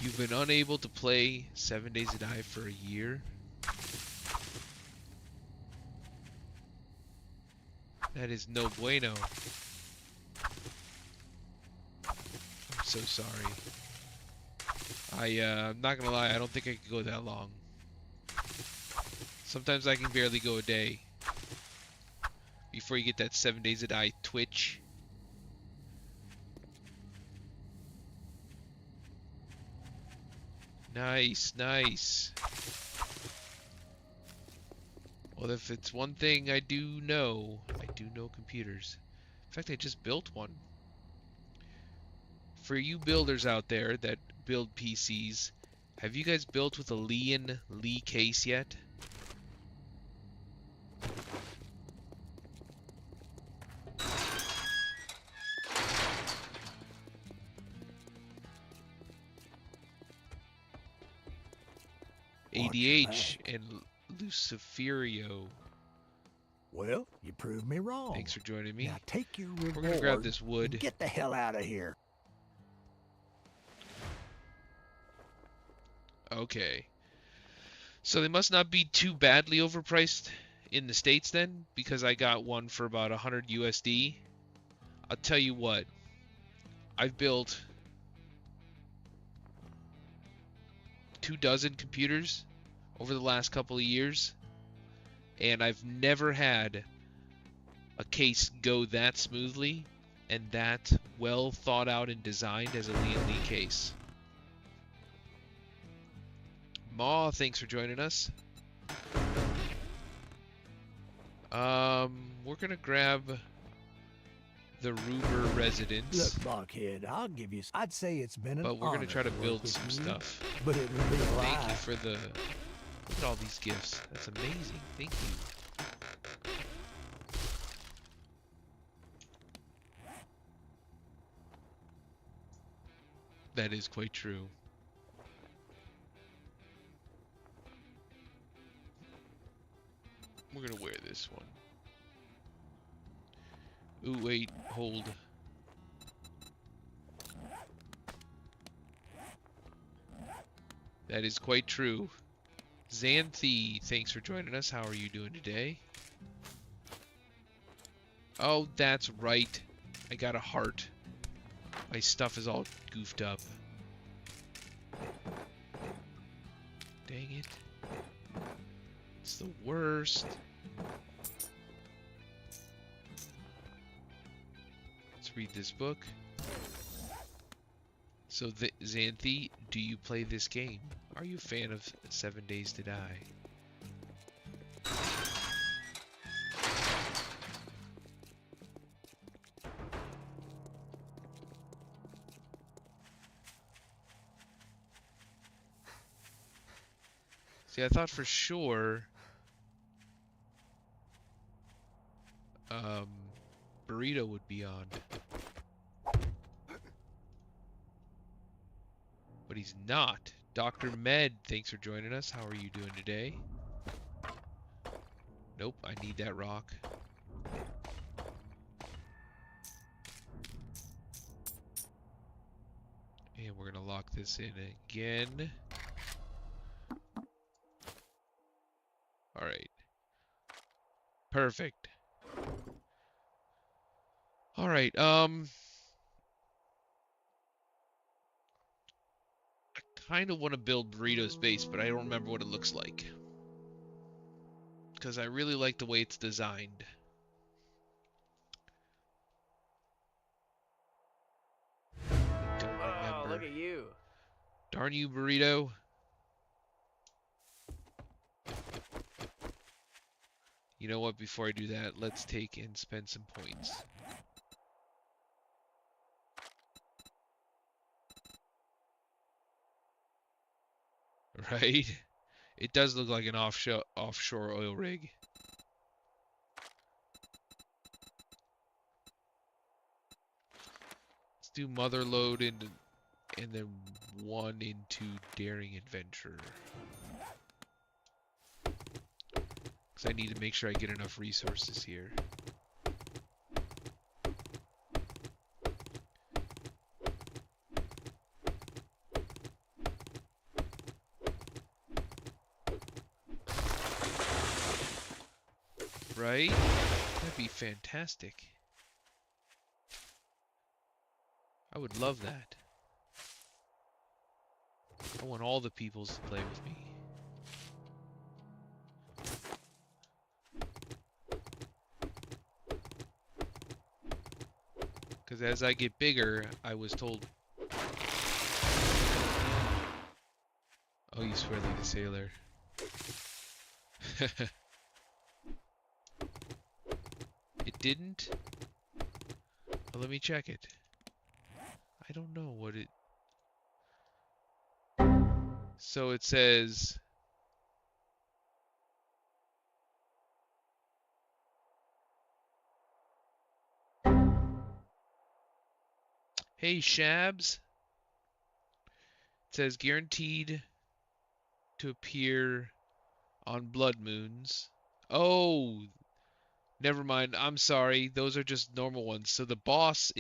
[SPEAKER 1] You've been unable to play 7 Days to Die for a year? That is no bueno. I'm so sorry. I'm not gonna lie, I don't think I could go that long. Sometimes I can barely go a day before you get that 7 Days to Die twitch. Nice, nice. Well, if it's one thing I do know computers. In fact, I just built one. For you builders out there that build PCs, have you guys built with a Lian Lee case yet? ADH and Luciferio.
[SPEAKER 2] Well, you proved me wrong.
[SPEAKER 1] Thanks for joining me.
[SPEAKER 2] Now take your reward.
[SPEAKER 1] We're gonna grab this wood.
[SPEAKER 2] And get the hell out of here.
[SPEAKER 1] Okay. So they must not be too badly overpriced in the States then, because I got one for about 100 USD. I'll tell you what. I've built 24 computers over the last couple of years, and I've never had a case go that smoothly and that well thought out and designed as a Lian Lee case. Maw, thanks for joining us. We're gonna grab the Ruber residence.
[SPEAKER 2] Look, Buckhead, I'll give you. I'd say it's been an
[SPEAKER 1] But we're
[SPEAKER 2] honor
[SPEAKER 1] gonna try to
[SPEAKER 2] work
[SPEAKER 1] build
[SPEAKER 2] with
[SPEAKER 1] some
[SPEAKER 2] you,
[SPEAKER 1] stuff.
[SPEAKER 2] But it would be a
[SPEAKER 1] Thank you
[SPEAKER 2] lie.
[SPEAKER 1] for the... Look at all these gifts. That's amazing. Thank you. That is quite true. We're gonna wear this one. Ooh, wait, hold. That is quite true. Xanthi, thanks for joining us. How are you doing today? Oh, that's right. I got a heart. My stuff is all goofed up. Dang it. It's the worst. Let's read this book. So, Xanthi, do you play this game? Are you a fan of 7 Days to Die? See, I thought for sure Burrito would be on. But he's not. Dr. Med, thanks for joining us. How are you doing today? Nope, I need that rock. And we're gonna lock this in again. Alright. Perfect. Alright, I kind of want to build Burrito's base, but I don't remember what it looks like. Because I really like the way it's designed. Don't
[SPEAKER 3] Oh,
[SPEAKER 1] remember.
[SPEAKER 3] look at you.
[SPEAKER 1] Darn you, Burrito. You know what, before I do that, let's take and spend some points. Right? It does look like an offshore oil rig. Let's do Mother Lode and then one into Daring Adventure. Because I need to make sure I get enough resources here. Right? That'd be fantastic. I would love that. I want all the peoples to play with me. Because as I get bigger, I was told... Oh, you swear like a sailor. It didn't? Well, let me check it. I don't know what it... So it says... Hey, Shabs. It says guaranteed to appear on blood moons. Oh, never mind. I'm sorry. Those are just normal ones. So the boss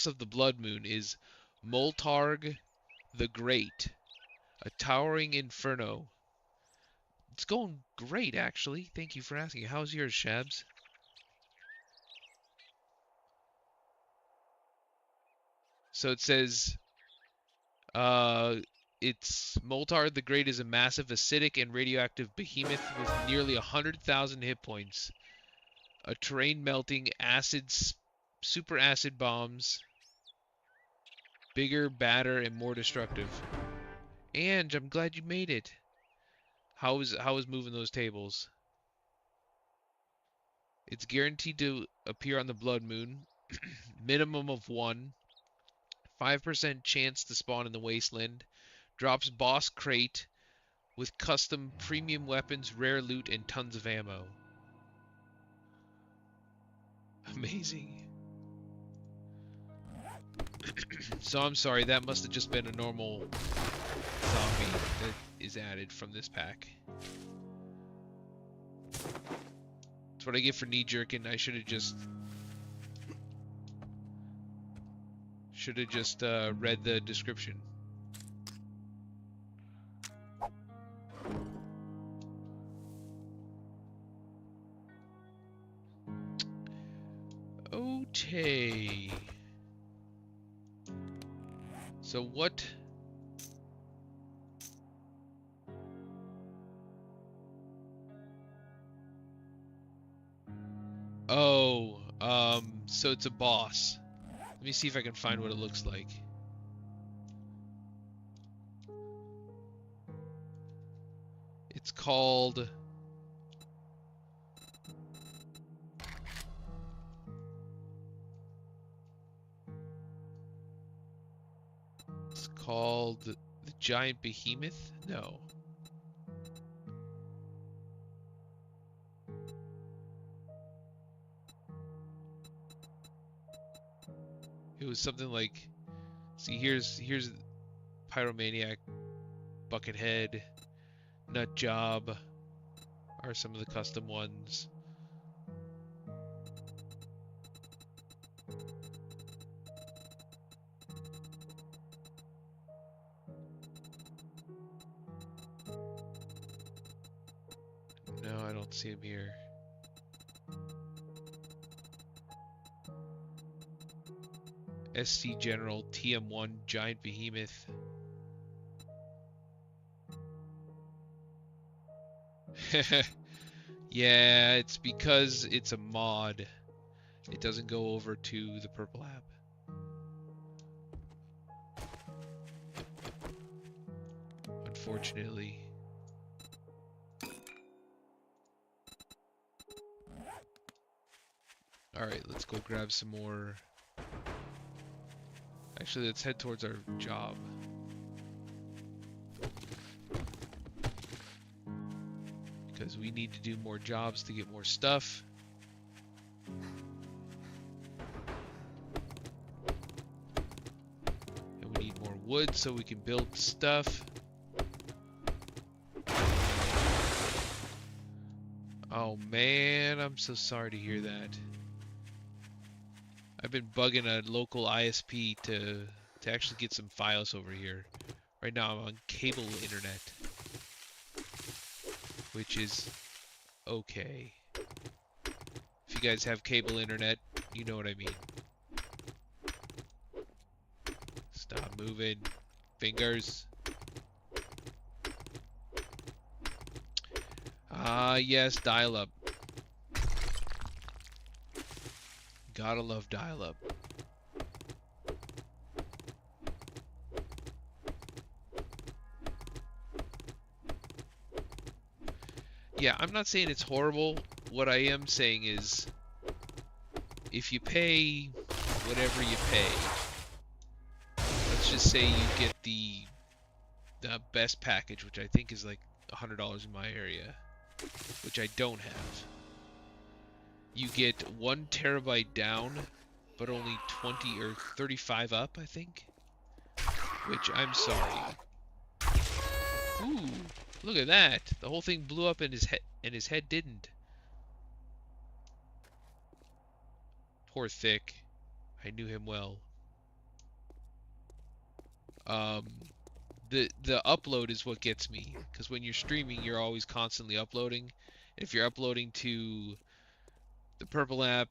[SPEAKER 1] of the blood moon is Moltarg the Great, a towering inferno. It's going great, actually. Thank you for asking. How's yours, Shabs? So it says, it's Moltar the Great is a massive acidic and radioactive behemoth with nearly 100,000 hit points. A terrain melting super acid bombs, bigger, badder, and more destructive. And I'm glad you made it. How is moving those tables? It's guaranteed to appear on the blood moon. Minimum of 1. 5% chance to spawn in the wasteland. Drops boss crate with custom premium weapons, rare loot, and tons of ammo. Amazing. So I'm sorry, that must have just been a normal zombie that is added from this pack. That's what I get for knee-jerking. I should have just read the description. Okay. So what? Oh, so it's a boss. Let me see if I can find what it looks like. It's called... It's called the Giant Behemoth? No. It was something like, see, here's Pyromaniac, Buckethead, Nut Job are some of the custom ones. No, I don't see him here. SC General, TM1, Giant Behemoth. Yeah, it's because it's a mod. It doesn't go over to the purple app. Unfortunately. Alright, let's go grab some more. Actually, let's head towards our job. Because we need to do more jobs to get more stuff. And we need more wood so we can build stuff. Oh man, I'm so sorry to hear that. I've been bugging a local ISP to actually get some files over here. Right now I'm on cable internet, which is okay. If you guys have cable internet, you know what I mean. Stop moving. Fingers. Ah, yes, dial-up. Gotta love dial-up. Yeah, I'm not saying it's horrible. What I am saying is, if you pay whatever you pay, let's just say you get the best package, which I think is like $100 in my area, which I don't have. You get 1 terabyte down, but only 20 or 35 up, I think. Which, I'm sorry. Ooh, look at that. The whole thing blew up and his head didn't. Poor Thick. I knew him well. The upload is what gets me, because when you're streaming, you're always constantly uploading. If you're uploading to the Purple app,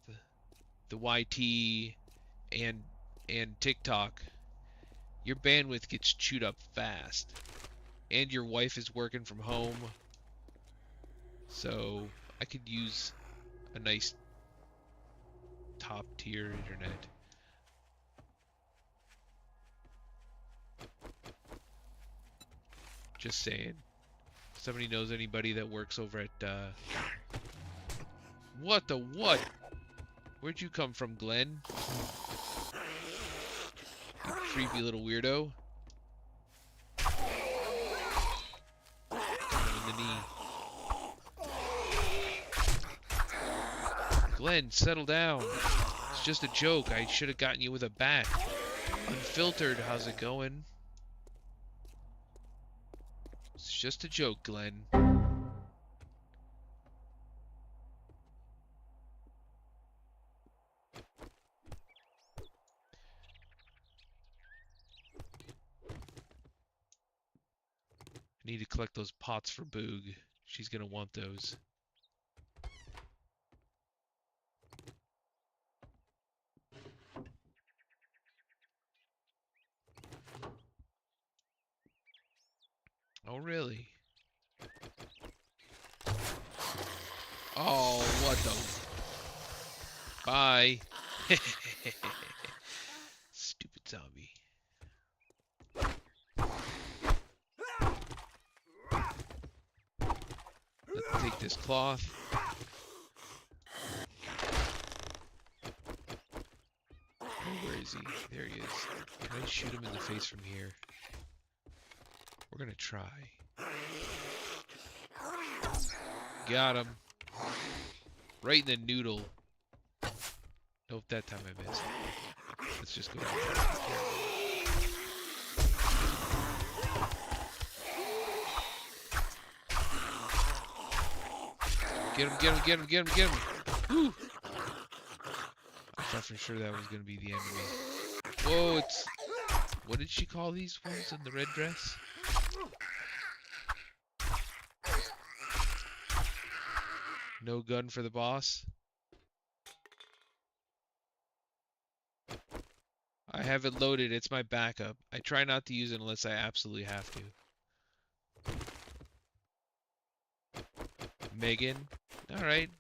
[SPEAKER 1] the YT, and TikTok, your bandwidth gets chewed up fast. And your wife is working from home, so I could use a nice top tier internet. Just saying. If somebody knows anybody that works over at what? Where'd you come from, Glenn? You creepy little weirdo. Got him in the knee. Glenn, settle down. It's just a joke. I should have gotten you with a bat. Unfiltered, how's it going? It's just a joke, Glenn. I need to collect those pots for Boog. She's gonna want those. Oh, really? Oh, what the... Bye. Stupid zombie. Let's take this cloth. Oh, where is he? There he is. Can I shoot him in the face from here? We're gonna try. Got him. Right in the noodle. Nope, that time I missed. Let's just go down. Get him, get him, get him, get him, get him! Woo! I thought for sure that was gonna be the enemy. Whoa, it's... What did she call these ones in the red dress? No gun for the boss. I have it loaded. It's my backup. I try not to use it unless I absolutely have to. Megan. Alright.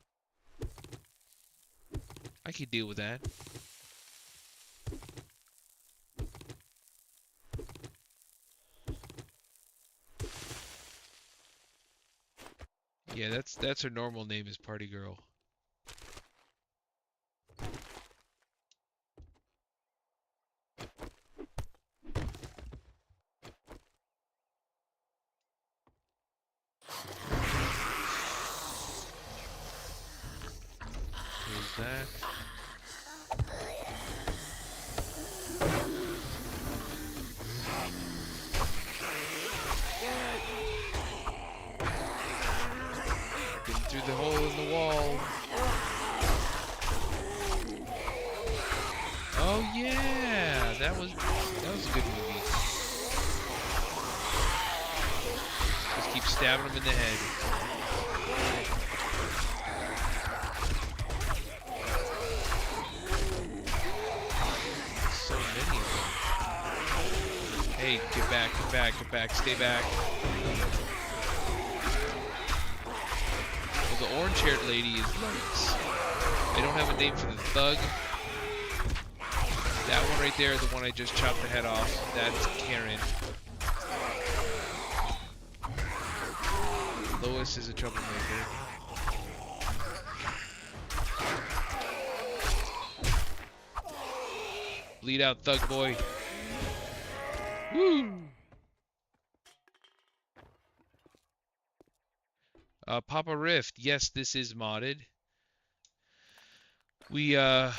[SPEAKER 1] I can deal with that. Yeah, that's her normal name is Party Girl. Here's that. Through the hole in the wall. Oh yeah, that was a good movie. Just keep stabbing him in the head. So many of them. Hey, get back, get back, get back, stay back. The orange-haired lady is nice. They don't have a name for the thug. That one right there, the one I just chopped the head off, that's Karen. Lois is a troublemaker. Bleed out, thug boy. Woo! Papa Rift, yes, this is modded. We have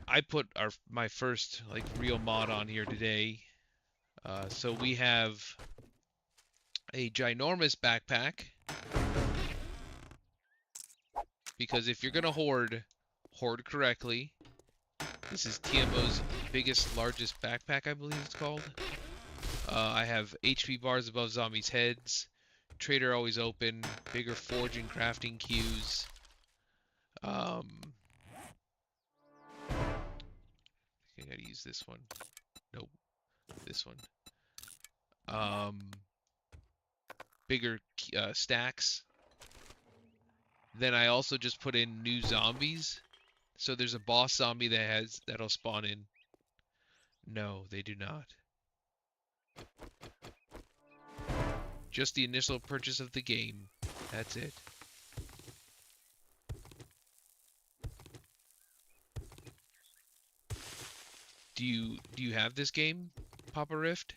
[SPEAKER 1] I put my first like real mod on here today. So we have a ginormous backpack. Because if you're gonna hoard correctly. This is TMO's biggest, largest backpack, I believe it's called. I have HP bars above zombies' heads. Trader always open. Bigger forge and crafting queues. I think I gotta use this one. Nope. This one. Bigger stacks. Then I also just put in new zombies. So there's a boss zombie that'll spawn in. No, they do not. Just the initial purchase of the game. That's it. Do you have this game, Papa Rift?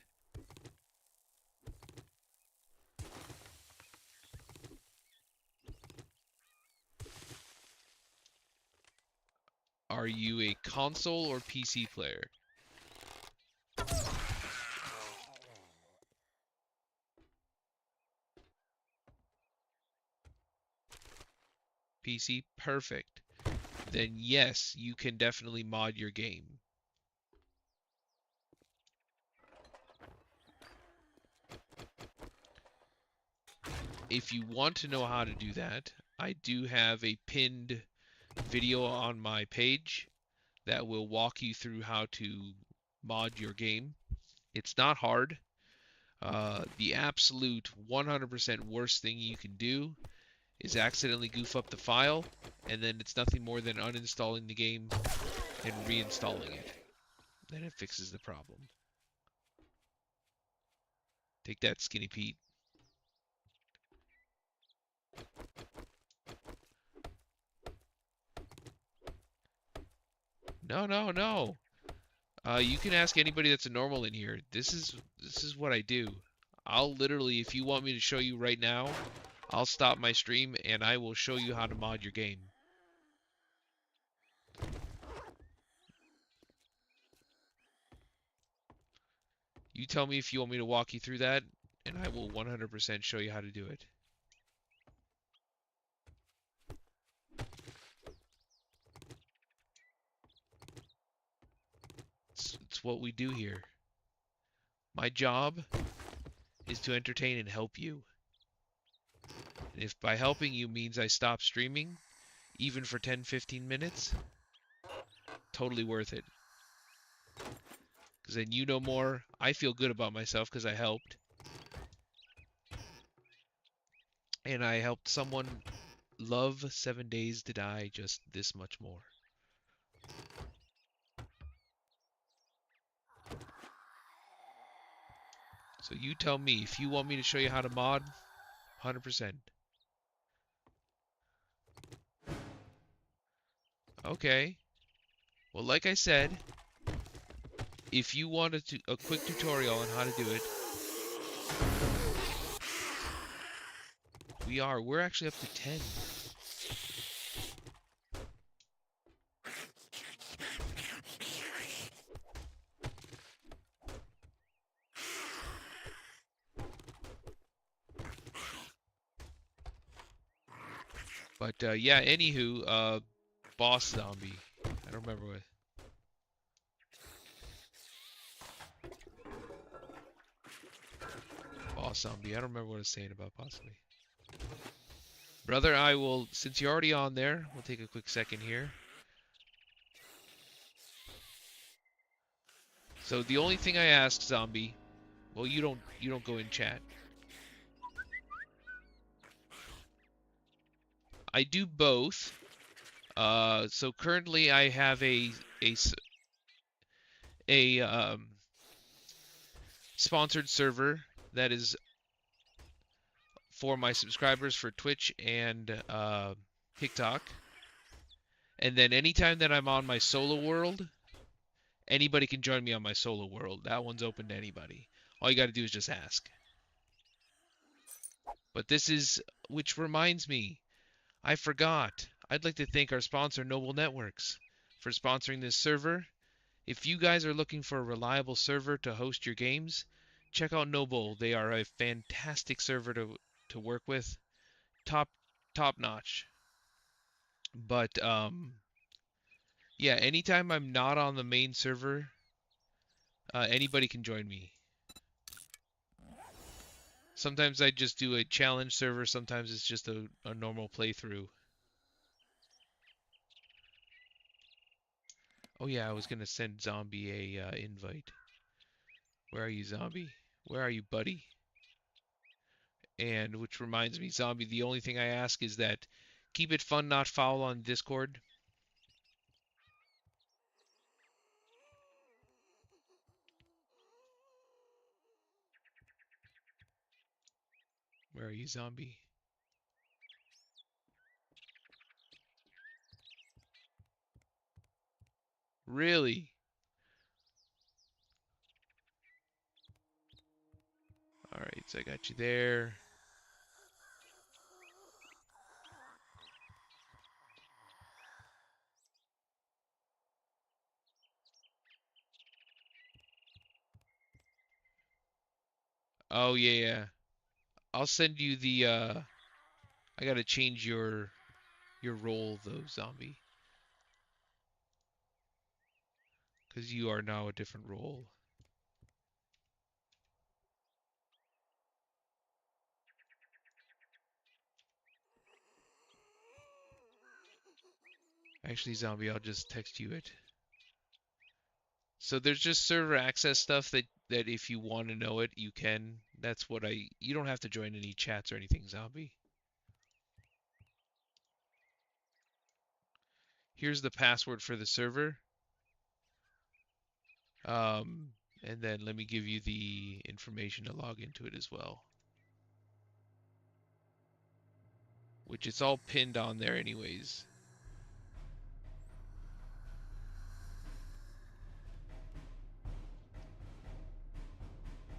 [SPEAKER 1] Are you a console or PC player? PC? Perfect. Then yes, you can definitely mod your game. If you want to know how to do that, I do have a pinned video on my page that will walk you through how to mod your game. It's not hard. The absolute 100% worst thing you can do is accidentally goof up the file, and then it's nothing more than uninstalling the game and reinstalling it. Then it fixes the problem. Take that, Skinny Pete. No, no, no. You can ask anybody that's a normal in here. This is what I do. I'll literally, if you want me to show you right now, I'll stop my stream and I will show you how to mod your game. You tell me if you want me to walk you through that, and I will 100% show you how to do it. It's what we do here. My job is to entertain and help you. And if by helping you means I stop streaming, even for 10-15 minutes, totally worth it. Because then you know more. I feel good about myself because I helped. And I helped someone love 7 Days to Die just this much more. So you tell me if you want me to show you how to mod, 100%. Okay. Well, like I said, if you want a quick tutorial on how to do it, we're actually up to 10. But yeah, anywho, boss zombie. I don't remember what. Boss zombie. I don't remember what I was saying about possibly. Brother, I will, since you're already on there, we'll take a quick second here. So the only thing I ask, zombie, well, you don't go in chat. I do both. So currently I have a sponsored server that is for my subscribers for Twitch and TikTok. And then anytime that I'm on my solo world, anybody can join me on my solo world. That one's open to anybody. All you got to do is just ask. But this is, which reminds me, I forgot. I'd like to thank our sponsor, Noble Networks, for sponsoring this server. If you guys are looking for a reliable server to host your games, check out Noble. They are a fantastic server to work with. Top notch. But yeah, anytime I'm not on the main server, anybody can join me. Sometimes I just do a challenge server, sometimes it's just a normal playthrough. Oh yeah, I was gonna send Zombie a invite. Where are you, Zombie? Where are you, buddy? And which reminds me, Zombie, the only thing I ask is that keep it fun, not foul on Discord. Where are you, Zombie? Really? Alright, so I got you there. Oh yeah. I'll send you the I gotta change your role though, zombie. Because you are now a different role. Actually, zombie, I'll just text you it. So there's just server access stuff that if you want to know it, you can. That's what you don't have to join any chats or anything, zombie. Here's the password for the server. And then let me give you the information to log into it as well. Which it's all pinned on there anyways.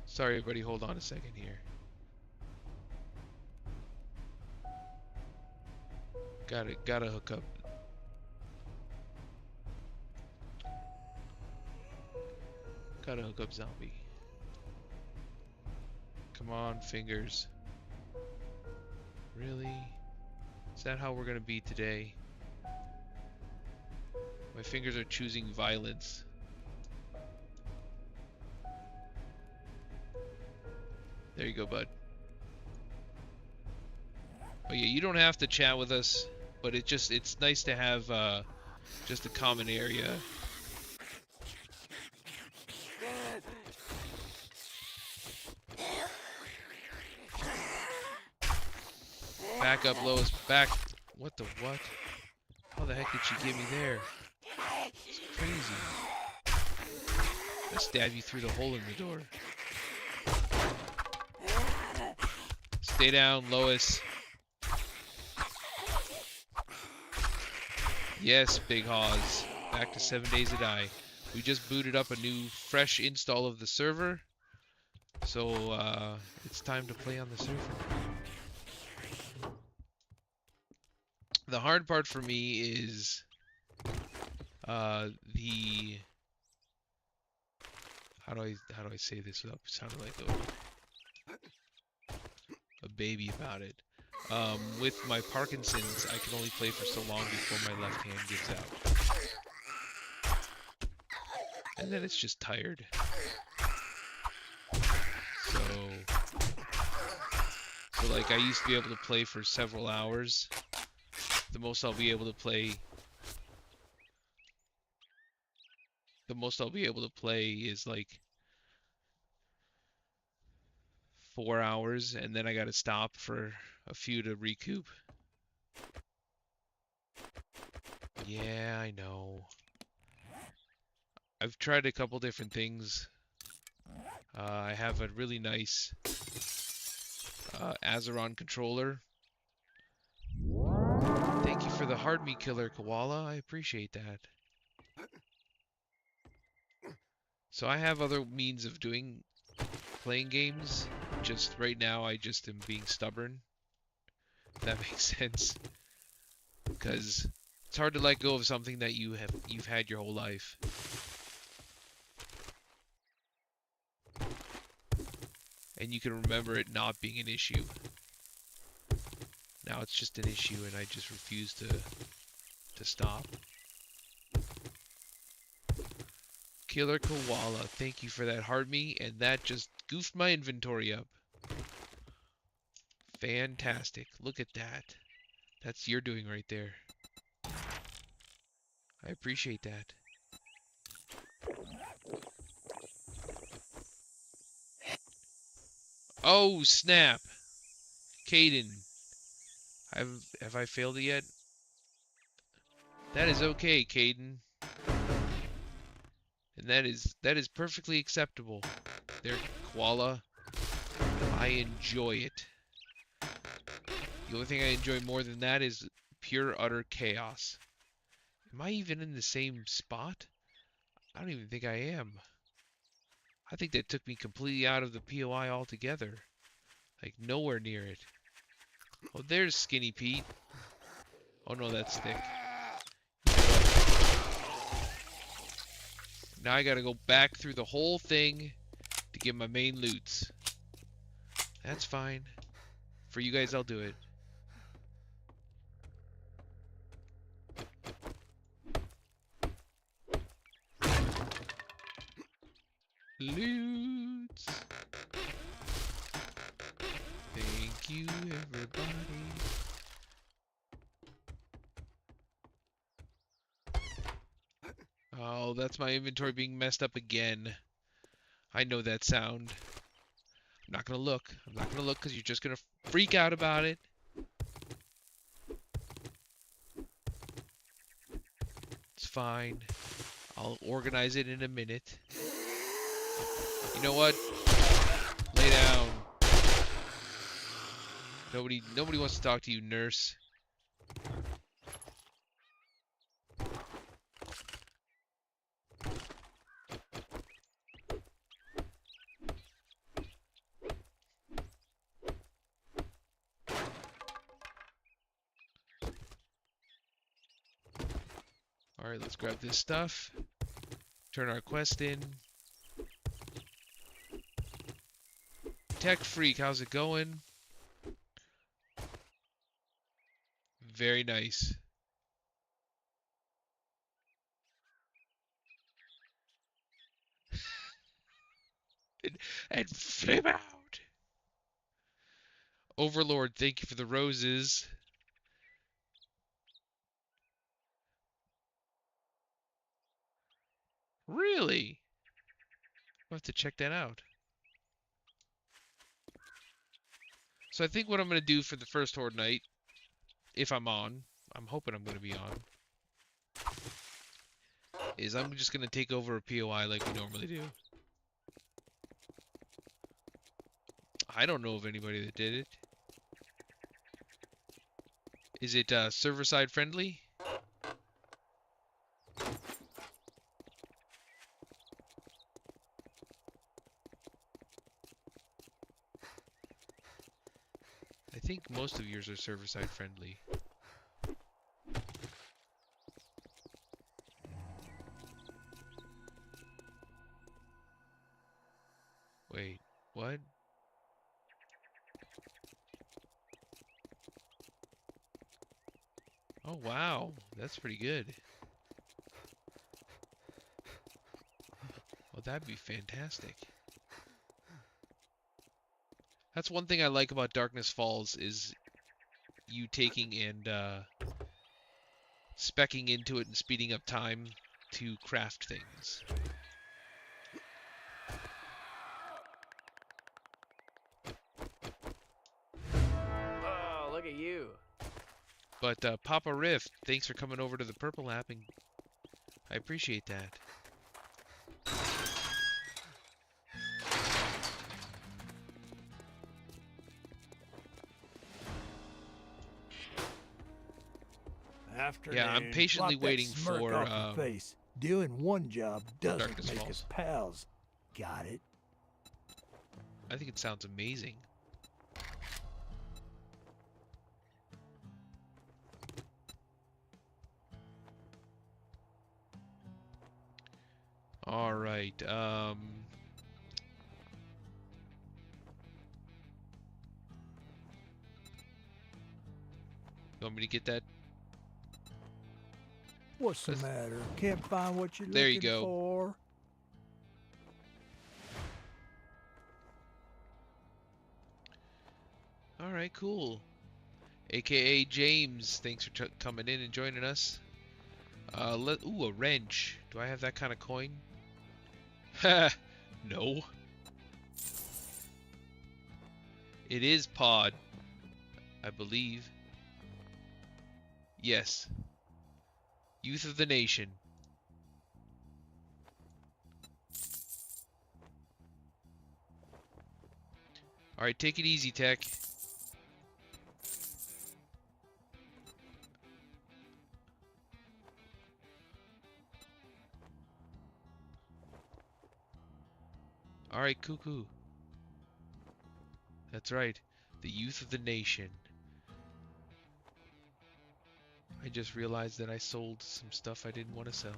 [SPEAKER 1] Sorry, everybody, hold on a second here. Gotta hook up. Gotta hook up zombie. Come on, fingers. Really? Is that how we're gonna be today? My fingers are choosing violence. There you go, bud. Oh yeah, you don't have to chat with us, but it's nice to have just a common area. Back up, Lois. Back. What the what? How the heck did she get me there? It's crazy. I stab you through the hole in the door. Stay down, Lois. Yes, Big Hawes. Back to 7 Days to Die. We just booted up a new, fresh install of the server. So, it's time to play on the server. The hard part for me is the how do I say this without sounding like a baby about it? With my Parkinson's, I can only play for so long before my left hand gives out, and then it's just tired. So like I used to be able to play for several hours. The most I'll be able to play is like 4 hours, and then I gotta stop for a few to recoup. Yeah, I know. I've tried a couple different things. I have a really nice Azeron controller. Thank you for the hard meat killer, Koala. I appreciate that. So I have other means of playing games. Just right now, I just am being stubborn. If that makes sense. Because it's hard to let go of something that you've had your whole life. And you can remember it not being an issue. Now it's just an issue, and I just refuse to stop. Killer Koala, thank you for that hard me, and that just goofed my inventory up. Fantastic. Look at that. That's your doing right there. I appreciate that. Oh, snap. Caden. Have I failed it yet? That is okay, Caden. And that is perfectly acceptable. There, Koala. I enjoy it. The only thing I enjoy more than that is pure utter chaos. Am I even in the same spot? I don't even think I am. I think that took me completely out of the POI altogether. Like, nowhere near it. Oh, there's Skinny Pete. Oh no, that's thick. Now I gotta go back through the whole thing to get my main loots. That's fine. For you guys, I'll do it. Loots. Thank you, everybody. Oh, that's my inventory being messed up again. I know that sound. I'm not gonna look. I'm not gonna look because you're just gonna freak out about it. It's fine. I'll organize it in a minute. You know what? Lay down. Nobody wants to talk to you, nurse. Alright, let's grab this stuff. Turn our quest in. Tech Freak, how's it going? Very nice. And flip out! Overlord, thank you for the roses. Really? I'll have to check that out. So I think what I'm going to do for the first Horde night, if I'm on, I'm hoping I'm going to be on, is I'm just going to take over a POI like we normally do. I don't know of anybody that did it. Is it server-side friendly? I think most of yours are server-side friendly. Wait, what? Oh wow, that's pretty good. Well, that'd be fantastic. That's one thing I like about Darkness Falls is you taking and speccing into it and speeding up time to craft things.
[SPEAKER 3] Oh, look at you.
[SPEAKER 1] But Papa Rift, thanks for coming over to the Purple app, and I appreciate that.
[SPEAKER 2] Afternoon.
[SPEAKER 1] Yeah, I'm patiently
[SPEAKER 2] Blot that
[SPEAKER 1] waiting
[SPEAKER 2] smirk
[SPEAKER 1] for
[SPEAKER 2] off your face. Doing one job doesn't
[SPEAKER 1] Darkness
[SPEAKER 2] make
[SPEAKER 1] Falls.
[SPEAKER 2] us pals. Got it?
[SPEAKER 1] I think it sounds amazing. All right. You want me to get that?
[SPEAKER 2] What's the matter? Can't find what you're
[SPEAKER 1] There you
[SPEAKER 2] looking
[SPEAKER 1] go.
[SPEAKER 2] for?
[SPEAKER 1] All right, cool. AKA James, thanks for coming in and joining us. Ooh, a wrench. Do I have that kind of coin? Ha! No. It is Pod, I believe. Yes. Youth of the Nation. Alright, take it easy, Tech. Alright, cuckoo. That's right. The youth of the nation. I just realized that I sold some stuff I didn't want to sell.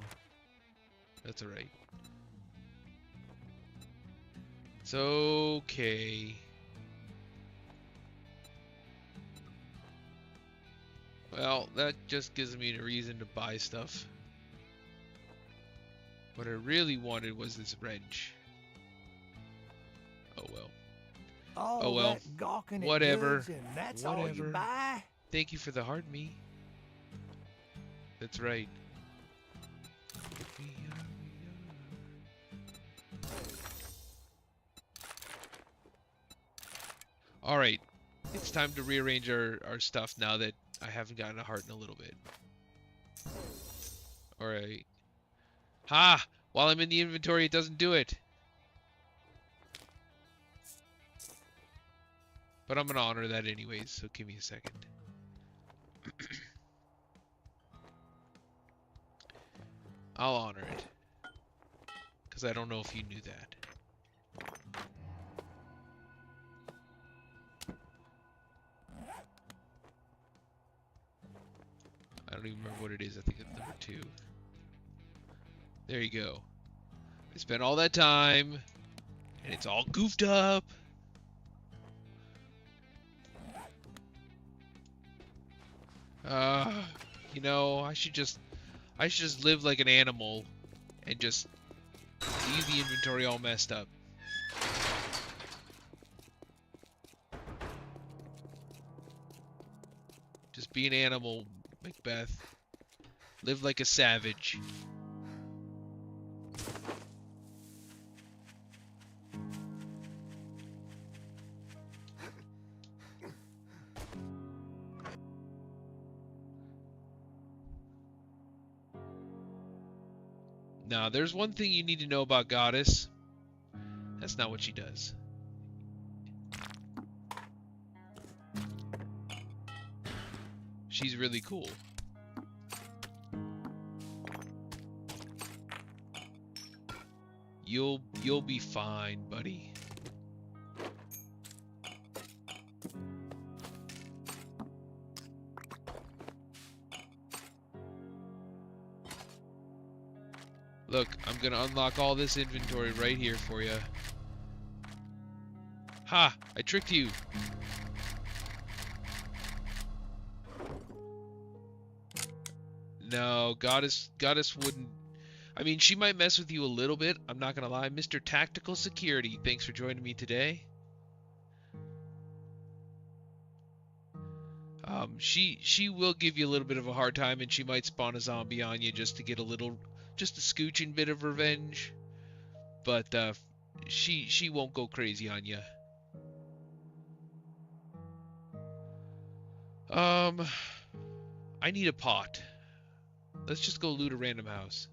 [SPEAKER 1] That's alright. It's okay. Well, that just gives me a reason to buy stuff. What I really wanted was this wrench. Oh well.
[SPEAKER 2] All
[SPEAKER 1] Oh well.
[SPEAKER 2] that gawking at
[SPEAKER 1] Whatever.
[SPEAKER 2] goods and that's all you
[SPEAKER 1] Whatever.
[SPEAKER 2] buy?
[SPEAKER 1] Thank you for the hard me. That's right. Alright. It's time to rearrange our stuff now that I haven't gotten a heart in a little bit. Alright. Ha! While I'm in the inventory, it doesn't do it. But I'm gonna honor that anyways, so give me a second. I'll honor it. Because I don't know if you knew that. I don't even remember what it is. I think it's number 2. There you go. I spent all that time, and it's all goofed up. You know, I should just live like an animal and just leave the inventory all messed up. Just be an animal, Macbeth. Live like a savage. Now, there's one thing you need to know about Goddess. That's not what she does. She's really cool. You'll be fine, buddy. Look, I'm gonna unlock all this inventory right here for you. Ha! I tricked you. No, Goddess wouldn't. I mean, she might mess with you a little bit. I'm not gonna lie. Mr. Tactical Security, thanks for joining me today. She will give you a little bit of a hard time, and she might spawn a zombie on you just to get just a scooching bit of revenge. But she won't go crazy on you. I need a pot. Let's just go loot a random house.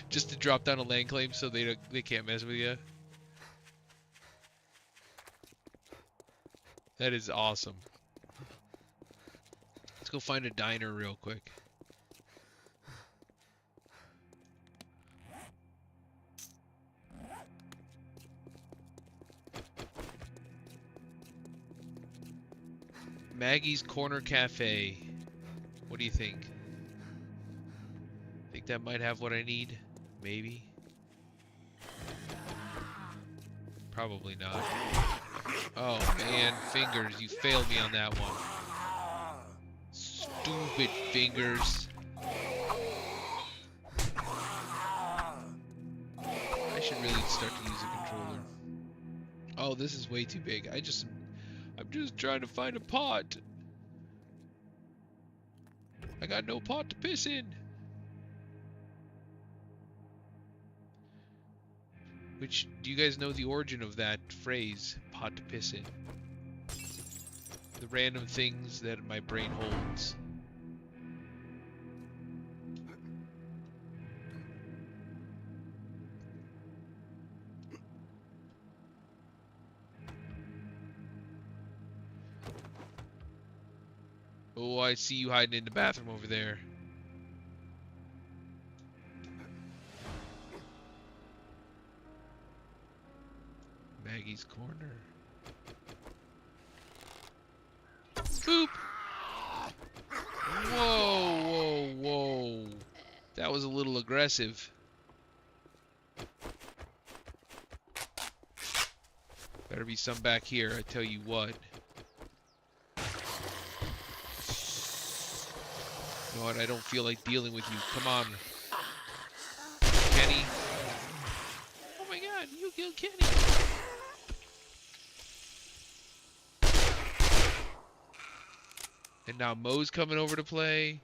[SPEAKER 1] Just to drop down a land claim so they can't mess with you. That is awesome. Let's go find a diner real quick. Maggie's Corner Cafe. What do you think? Think that might have what I need? Maybe. Probably not. Oh man, Fingers, you failed me on that one. Stupid Fingers. I should really start to use a controller. Oh, this is way too big. I'm just trying to find a pot. I got no pot to piss in. Which, do you guys know the origin of that phrase, pot to piss in? The random things that my brain holds. Oh, I see you hiding in the bathroom over there. Maggie's Corner. Boop! Whoa, whoa, whoa. That was a little aggressive. Better be some back here, I tell you what. You know what, I don't feel like dealing with you. Come on. Kenny. Oh my god, you killed Kenny. And now Mo's coming over to play.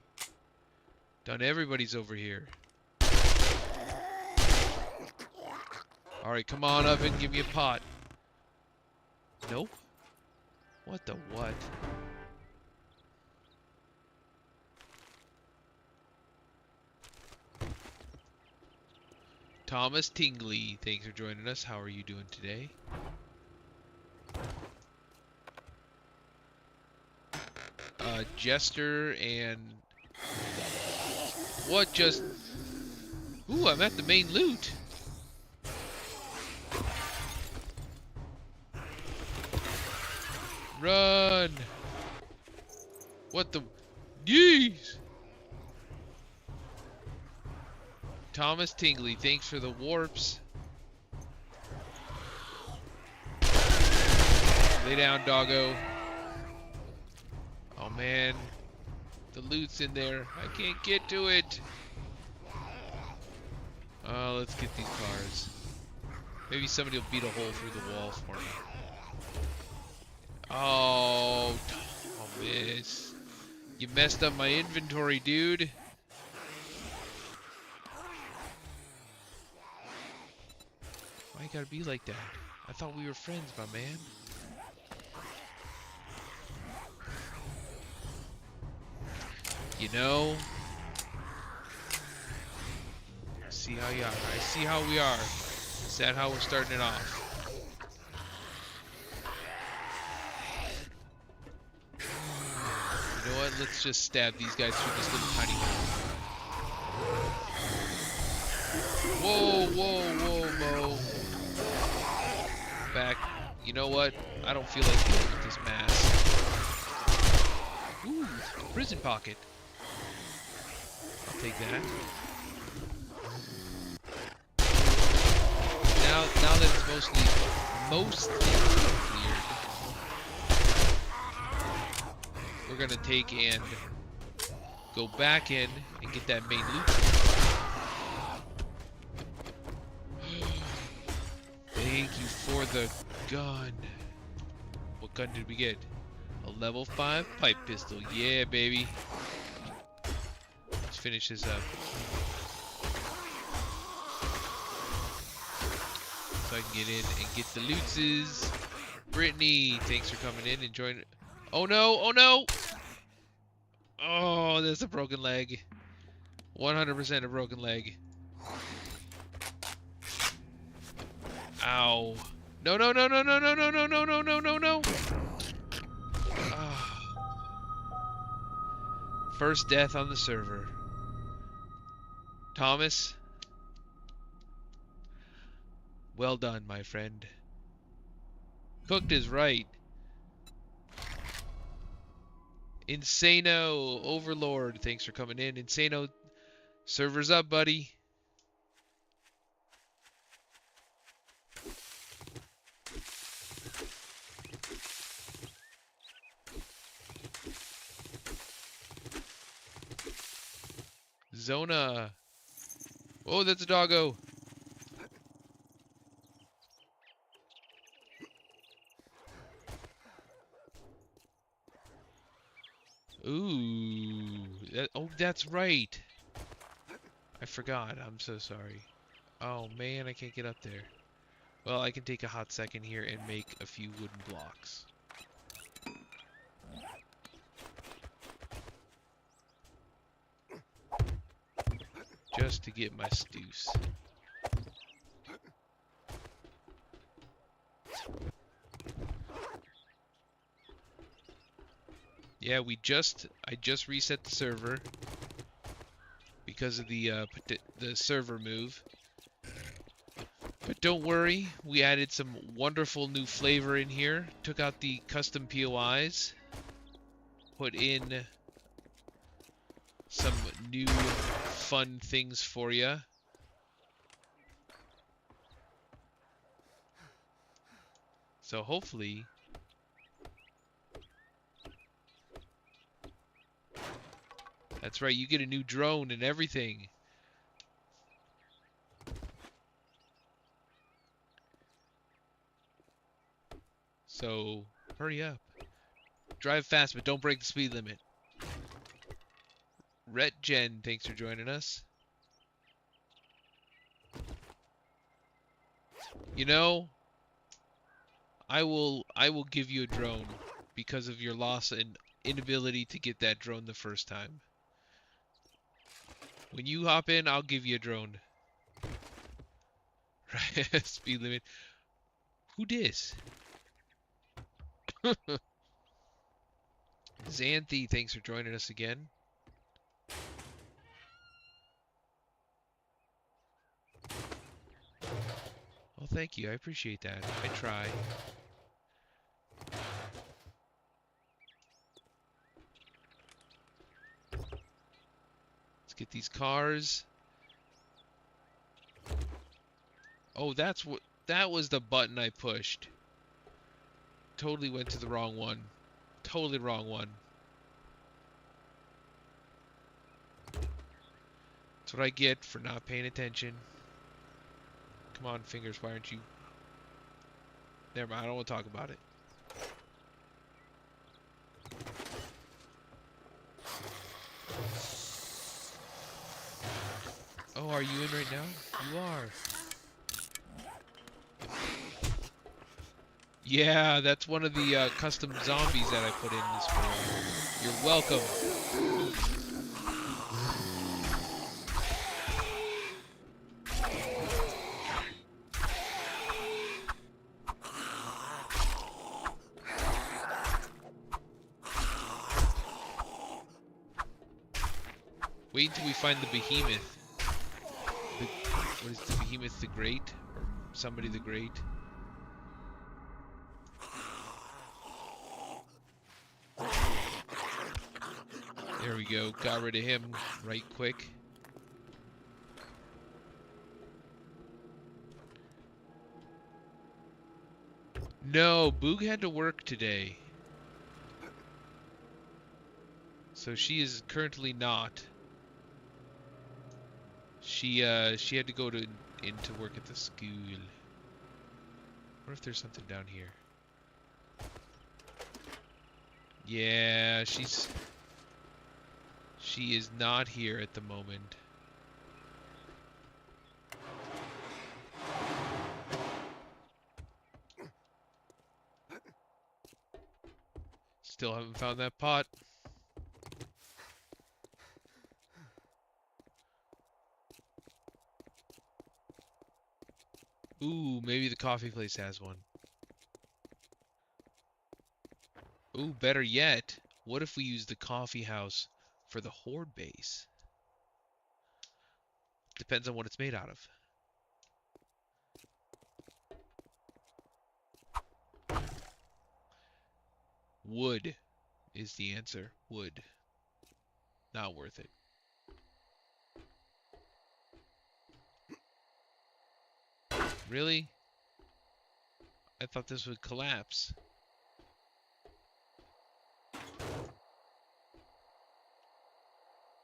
[SPEAKER 1] Done everybody's over here. Alright, come on up and give me a pot. Nope. What the what? Thomas Tingley, thanks for joining us. How are you doing today? Jester and... What just... Ooh, I'm at the main loot. Run! What the... Yeez! Thomas Tingley, thanks for the warps. Lay down, doggo. Oh man, the loot's in there. I can't get to it. Oh, let's get these cars. Maybe somebody will beat a hole through the wall for me. Oh, Thomas. You messed up my inventory, dude. Why you gotta be like that? I thought we were friends, my man. You know, see how you are. I see how we are. Is that how we're starting it off? You know what? Let's just stab these guys through this little tiny hole. Whoa, whoa, whoa, Mo. Back. You know what? I don't feel like dealing with this mass. Ooh, prison pocket. I'll take that. Now that it's mostly cleared, we're gonna take and go back in and get that main loot. Thank you for the gun. What gun did we get? A level 5 pipe pistol. Yeah, baby. Let's finish this up. So I can get in and get the lootses. Brittany, thanks for coming in and joining. Oh no, oh no! Oh, that's a broken leg. 100% a broken leg. Ow. No, no, no, no, no, no, no, no, no, no, no, no, no. First death on the server. Thomas. Well done, my friend. Cooked is right. Insano Overlord, thanks for coming in. Insano, server's up, buddy. Zona. Oh, that's a doggo. Ooh. Oh, that's right. I forgot. I'm so sorry. Oh, man, I can't get up there. Well, I can take a hot second here and make a few wooden blocks. Just to get my stews. Yeah, I just reset the server because of the server move. But don't worry, we added some wonderful new flavor in here. Took out the custom POIs. Put in some new fun things for you. So hopefully that's right, you get a new drone and everything. So hurry up. Drive fast, but don't break the speed limit. Rhett Jen, thanks for joining us. You know, I will give you a drone because of your loss and inability to get that drone the first time. When you hop in, I'll give you a drone. Right, speed limit. Who dis? Xanthi, thanks for joining us again. Well, thank you. I appreciate that. I try. Let's get these cars. Oh, that was the button I pushed. Totally went to the wrong one. Totally wrong one. That's what I get for not paying attention. Come on, fingers, why aren't you? Never mind, I don't want to talk about it. Oh, are you in right now? You are. Yeah, that's one of the custom zombies that I put in this for. You're welcome. Wait until we find the behemoth. What is the behemoth the Great? Or somebody the Great? There we go. Got rid of him right quick. No, Boog had to work today. So she is currently not. She had to go into work at the school. What if there's something down here? Yeah, she is not here at the moment. Still haven't found that pot. Ooh, maybe the coffee place has one. Ooh, better yet, what if we use the coffee house for the horde base? Depends on what it's made out of. Wood is the answer. Wood. Not worth it. Really? I thought this would collapse.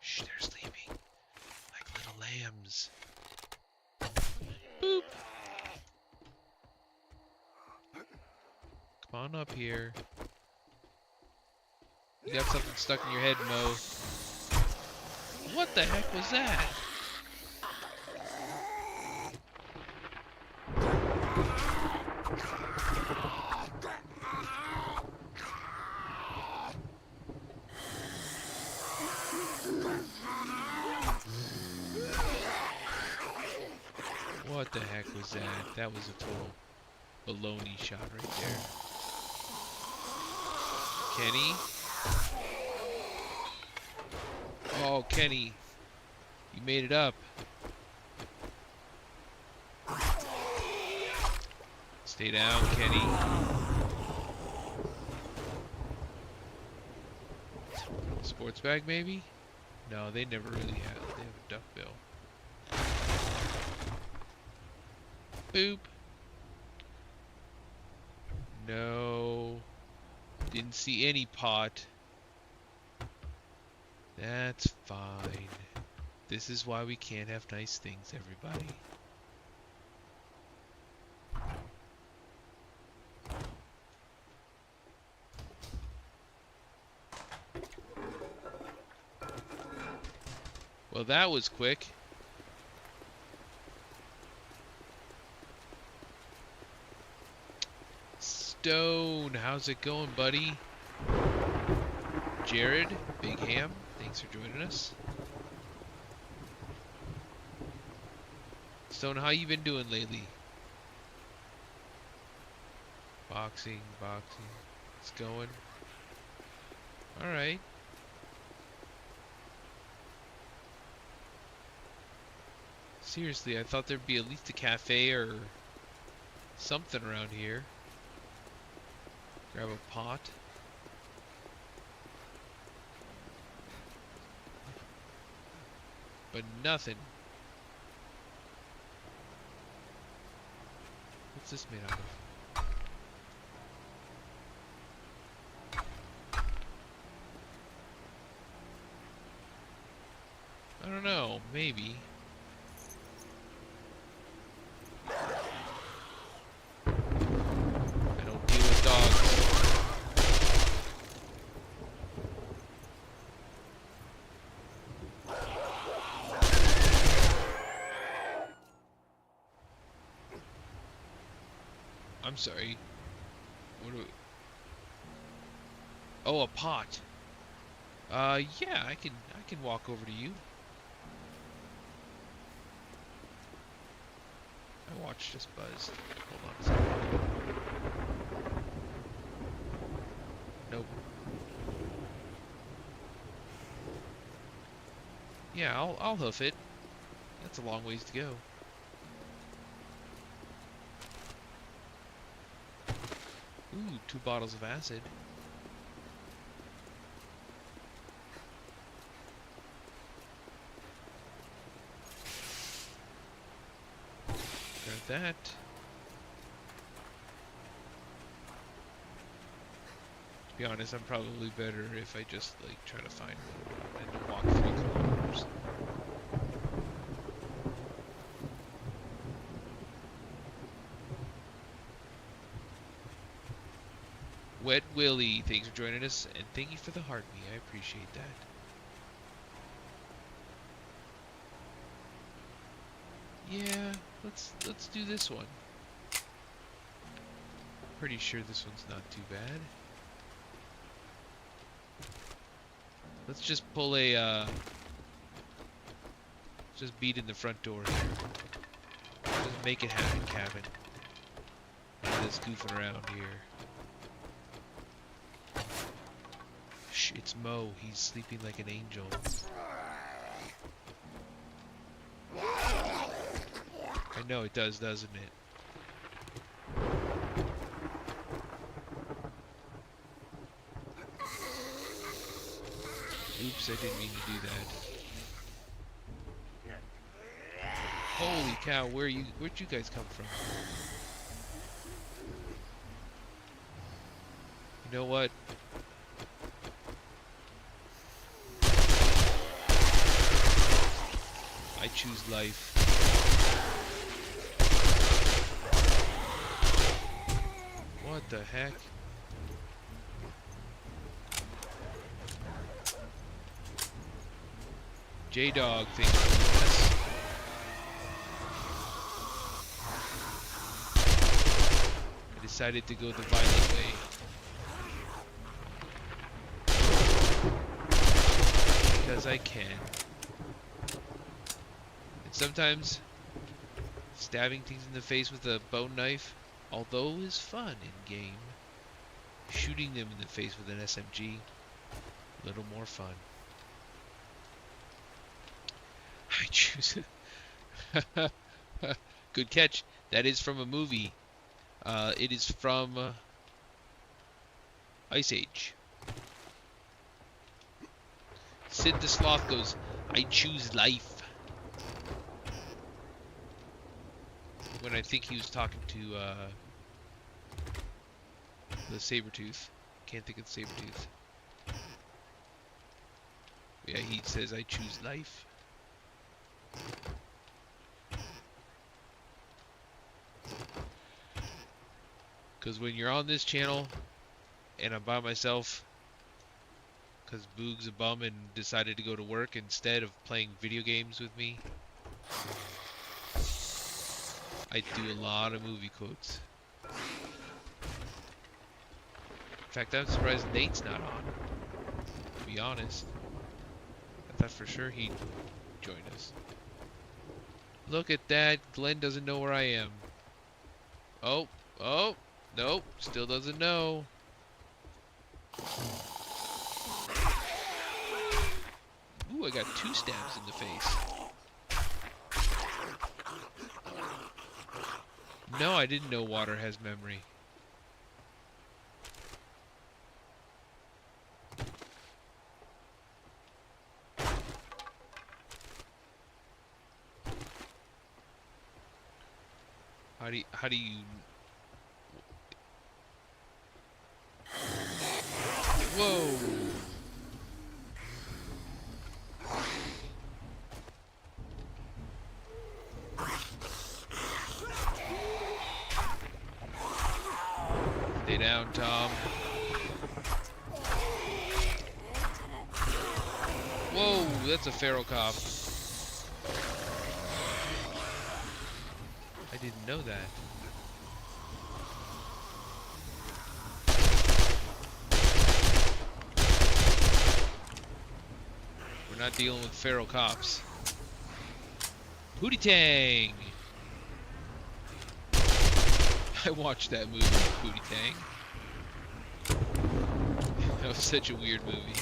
[SPEAKER 1] Shh, they're sleeping. Like little lambs. Boop. Come on up here. You got something stuck in your head, Mo. What the heck was that? What the heck was that? That was a total baloney shot right there. Kenny? Oh, Kenny. You made it up. Stay down, Kenny. Sports bag, maybe? No, they never really have. They have a duck bill. Boop. No. Didn't see any pot. That's fine. This is why we can't have nice things, everybody. Well, that was quick. Stone, how's it going, buddy? Jared, Big Ham, thanks for joining us. Stone, how you been doing lately? Boxing. It's going. Alright. Seriously, I thought there'd be at least a cafe or something around here. Grab a pot. But nothing. What's this made out of? I don't know, maybe. I don't deal with dogs. I'm sorry. What do we... Oh, a pot. Yeah, I can walk over to you. My watch just buzzed. Hold on a second. Nope. Yeah, I'll hoof it. That's a long ways to go. Ooh, 2 bottles of acid. Grab that. To be honest, I'm probably better if I just like try to find one and walk 3 kilometers. Wet Willie, thanks for joining us, and thank you for the heart me. I appreciate that. Yeah, let's do this one. Pretty sure this one's not too bad. Let's just pull a just beat in the front door here. Just make it happen, Cabin. Just goofing around here. Shh, it's Mo. He's sleeping like an angel. I know it does, doesn't it? Oops, I didn't mean to do that. Holy cow, where'd you guys come from? You know what? I choose life. What the heck? J-Dog, thank you for this. I decided to go the violent way. Because I can. And sometimes, stabbing things in the face with a bone knife, although is fun in game, shooting them in the face with an SMG, a little more fun. I choose it. Good catch. That is from a movie. It is from Ice Age. Sid the Sloth goes, I choose life. When I think he was talking to the Sabretooth. Can't think of the Sabretooth. Yeah, he says, I choose life. Because when you're on this channel, and I'm by myself, because Boog's a bum and decided to go to work instead of playing video games with me, I do a lot of movie quotes. In fact, I'm surprised Nate's not on, to be honest. I thought for sure he'd join us. Look at that, Glenn doesn't know where I am. Oh, nope, still doesn't know. Ooh, I got 2 stabs in the face. No, I didn't know water has memory. How do you... Whoa! Stay down, Tom. Whoa, that's a feral cop. I didn't know that. We're not dealing with feral cops. Pootie Tang! I watched that movie, Pootie Tang. That was such a weird movie.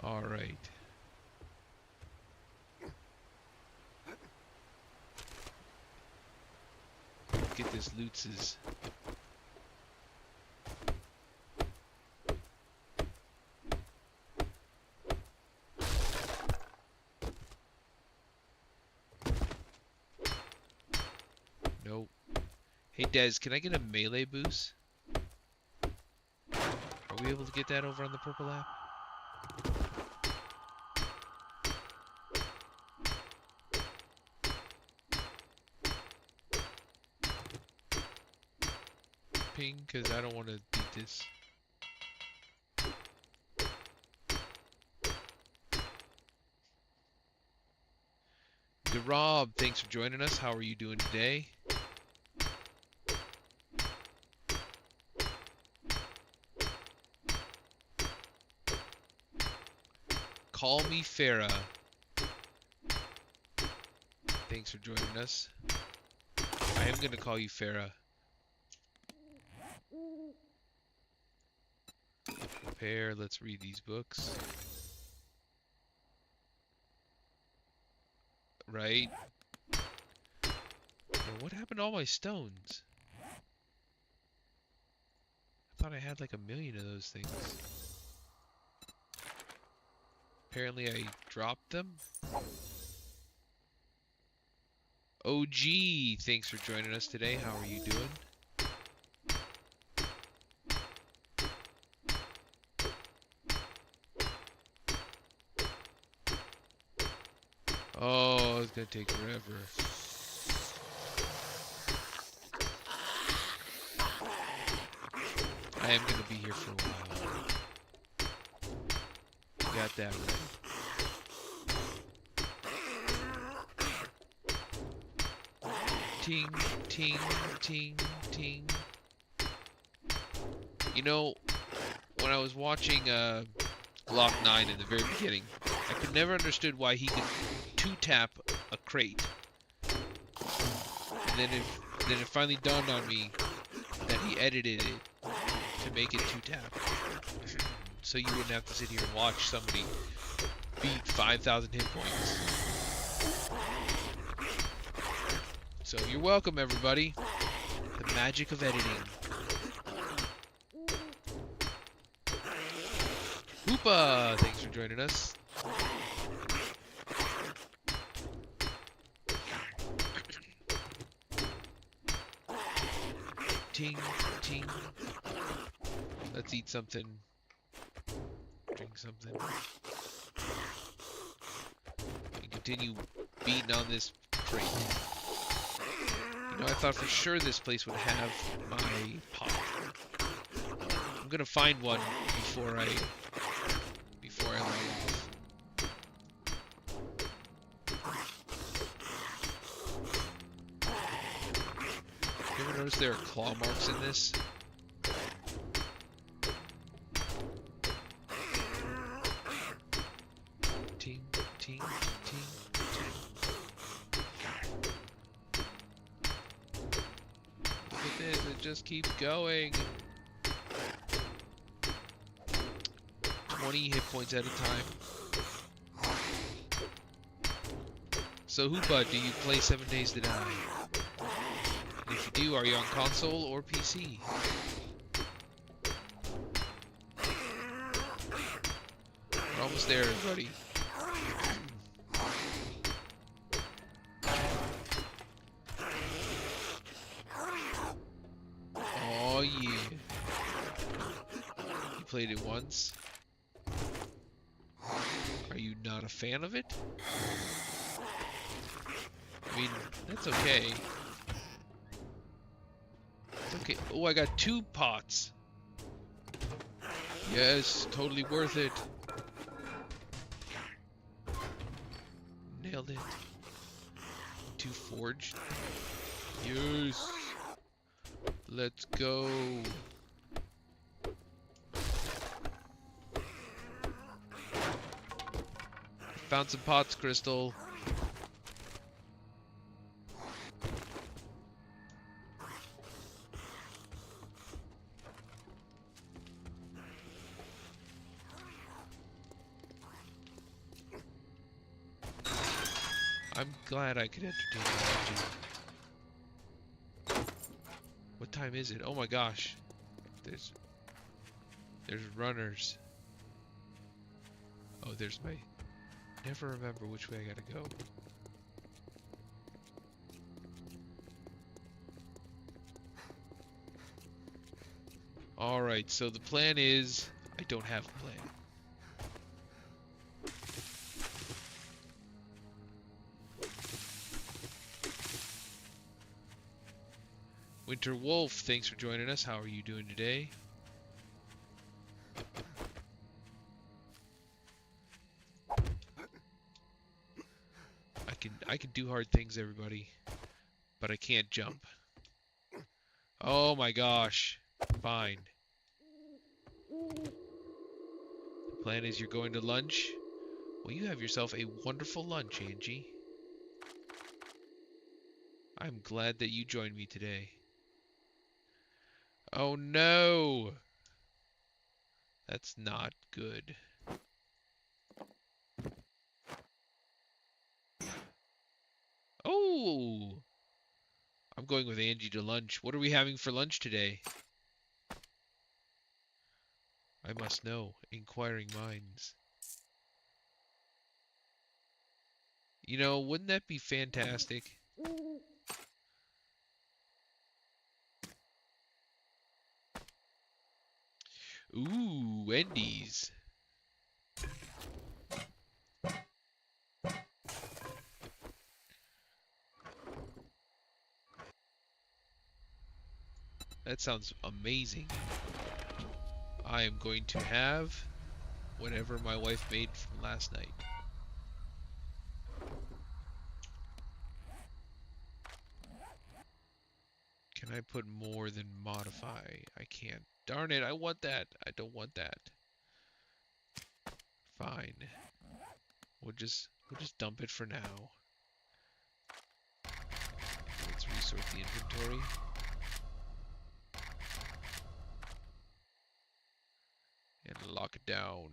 [SPEAKER 1] All right. Get this Lutz's. Nope. Hey Dez, can I get a melee boost? Are we able to get that over on the purple app? Ping, because I don't want to beat this. Rob, thanks for joining us. How are you doing today? Call me Farah. Thanks for joining us. I am going to call you Farah. Prepare, let's read these books. Right? Yo, what happened to all my stones? I thought I had like 1,000,000 of those things. Apparently I dropped them. OG, thanks for joining us today. How are you doing? Oh, it's gonna take forever. I am gonna be here for a while. Got that right. Ting, ting, ting, ting. You know, when I was watching Glock 9 in the very beginning, I could never understood why he could 2-tap a crate. And then it finally dawned on me that he edited it to make it 2-tap. So you wouldn't have to sit here and watch somebody beat 5,000 hit points. So you're welcome, everybody. The magic of editing. Hoopa! Thanks for joining us. Ting, ting. Let's eat something. Drink something. And continue beating on this crate. You know, I thought for sure this place would have my pot. I'm gonna find one before I log off. You ever notice there are claw marks in this? Ting, ting, ting, ting. Look at this, it just keeps going. 20 hit points at a time. So Hoopa, do you play 7 Days to Die? And if you do, are you on console or PC? We're almost there, everybody. Oh yeah. You played it once? Are you not a fan of it? I mean, that's okay. It's okay. Oh, I got 2 pots. Yes, totally worth it. Nailed it. 2 forged. Yes. Let's go. Found some pots, Crystal. I'm glad I could entertain you. What time is it? Oh my gosh. There's runners. Oh, there's my... Never remember which way I gotta go. Alright, so the plan is... I don't have a plan. Winter Wolf, thanks for joining us. How are you doing today? I can do hard things, everybody, but I can't jump. Oh my gosh. Fine. The plan is you're going to lunch? Well, you have yourself a wonderful lunch, Angie. I'm glad that you joined me today. Oh no! That's not good. Oh! I'm going with Angie to lunch. What are we having for lunch today? I must know. Inquiring minds. You know, wouldn't that be fantastic? Ooh, Wendy's. That sounds amazing. I am going to have whatever my wife made from last night. Can I put more than modify? I can't. Darn it, I want that. I don't want that. Fine. We'll just dump it for now. Let's resort the inventory. it down.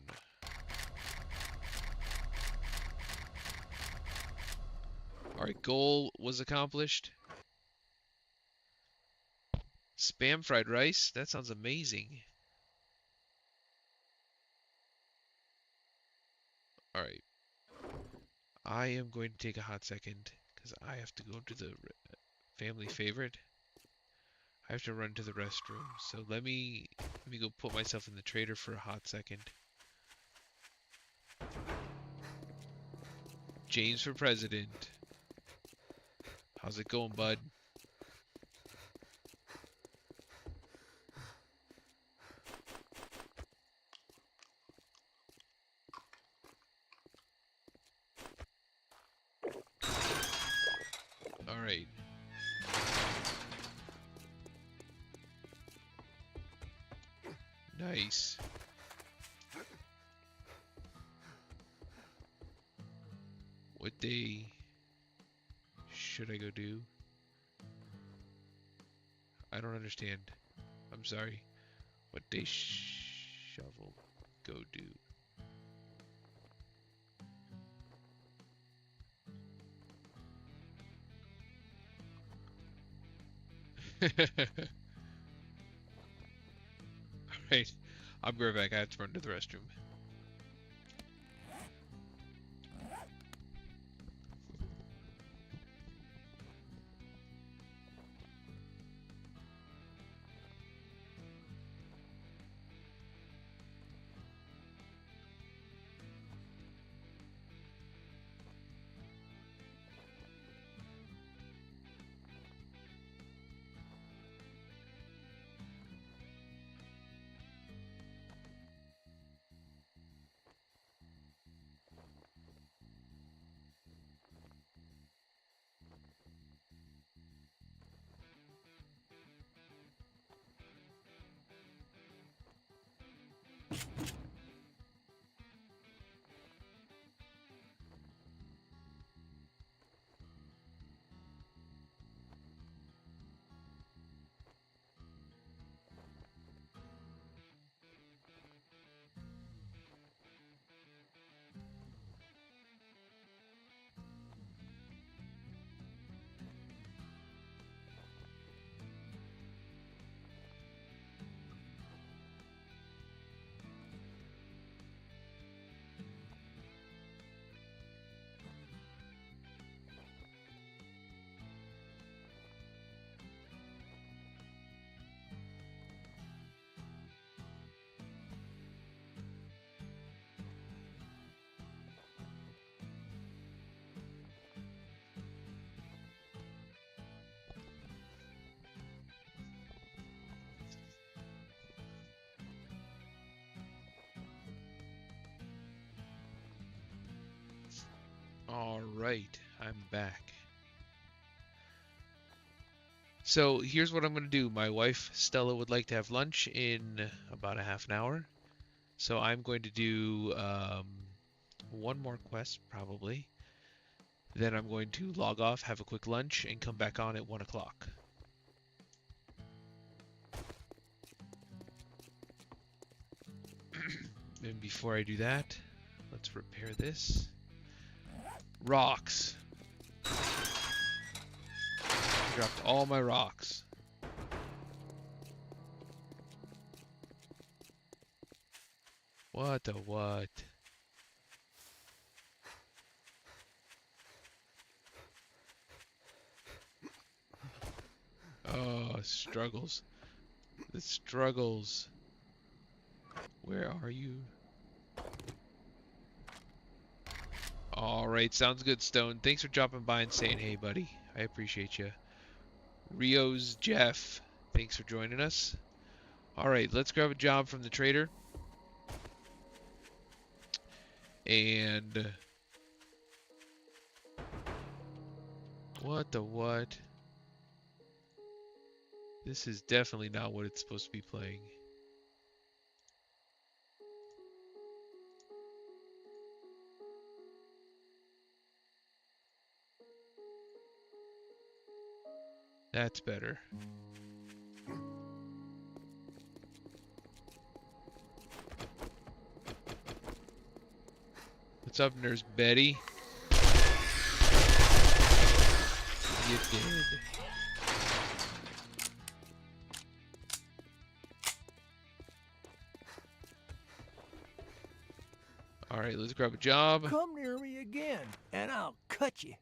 [SPEAKER 1] Alright, goal was accomplished. Spam fried rice? That sounds amazing. Alright. I am going to take a hot second because I have to go to the family favorite. I have to run to the restroom. So let me go put myself in the trader for a hot second. James for president. How's it going, bud? All right. Nice. What day should I go do? I don't understand. I'm sorry. What day shovel go do? Alright. I'll be right back. I have to run to the restroom. All right, I'm back. So here's what I'm going to do. My wife, Stella, would like to have lunch in about a half an hour. So I'm going to do one more quest, probably. Then I'm going to log off, have a quick lunch, and come back on at 1 o'clock. And before I do that, let's repair this. Rocks. I dropped all my rocks. What the what? Oh, struggles. The struggles. Where are you? Alright, sounds good, Stone. Thanks for dropping by and saying hey, buddy. I appreciate you. Rio's Jeff, thanks for joining us. Alright, let's grab a job from the trader. And... what the what? This is definitely not what it's supposed to be playing. That's better. What's up, Nurse Betty? You did. All right, let's grab a job.
[SPEAKER 2] Come near me again, and I'll cut you.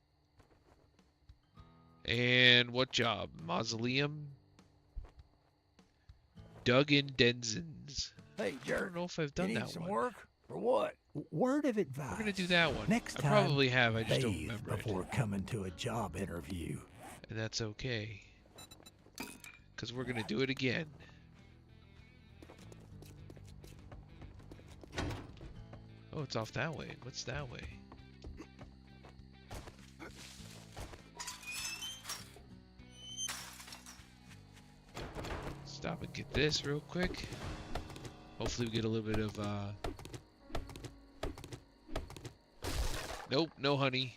[SPEAKER 1] And what job? Mausoleum? Duggan Denzins.
[SPEAKER 2] Hey,
[SPEAKER 1] I
[SPEAKER 2] jerk.
[SPEAKER 1] don't know if I've
[SPEAKER 2] You
[SPEAKER 1] done
[SPEAKER 2] need
[SPEAKER 1] that
[SPEAKER 2] some
[SPEAKER 1] one.
[SPEAKER 2] work or what? Word of advice.
[SPEAKER 1] We're gonna do that one.
[SPEAKER 2] Next
[SPEAKER 1] I
[SPEAKER 2] time,
[SPEAKER 1] probably have. I just don't
[SPEAKER 2] bathe
[SPEAKER 1] remember it.
[SPEAKER 2] before coming to a job interview.
[SPEAKER 1] And that's okay. Because we're going to do it again. Oh, it's off that way. What's that way? Stop and get this real quick. Hopefully we get a little bit of, Nope, no honey.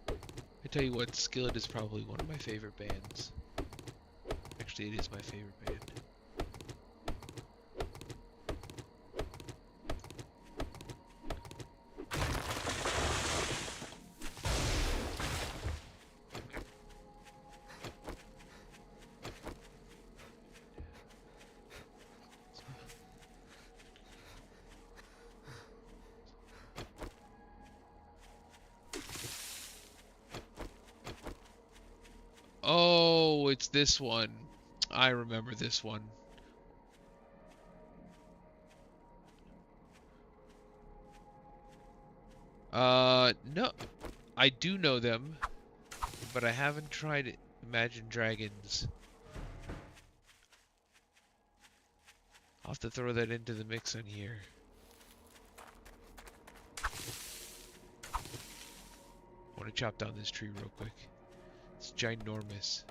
[SPEAKER 1] I tell you what, Skillet is probably one of my favorite bands. Actually, it is my favorite band. Oh, it's this one. I remember this one. No. I do know them, but I haven't tried Imagine Dragons. I'll have to throw that into the mix on here. I want to chop down this tree real quick. It's ginormous.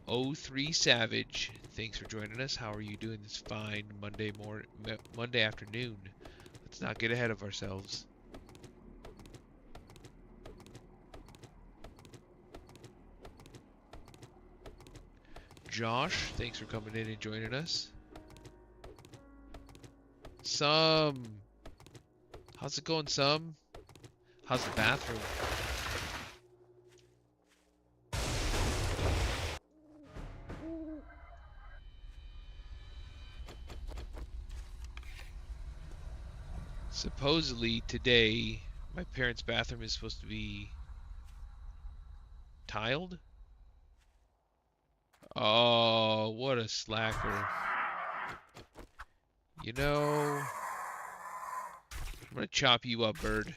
[SPEAKER 1] 03 Savage, thanks for joining us. How are you doing this fine Monday afternoon? Let's not get ahead of ourselves. Josh, thanks for coming in and joining us. Some. How's it going, Some? How's the bathroom? Supposedly today, my parents' bathroom is supposed to be tiled. Oh, what a slacker. You know, I'm gonna chop you up, bird,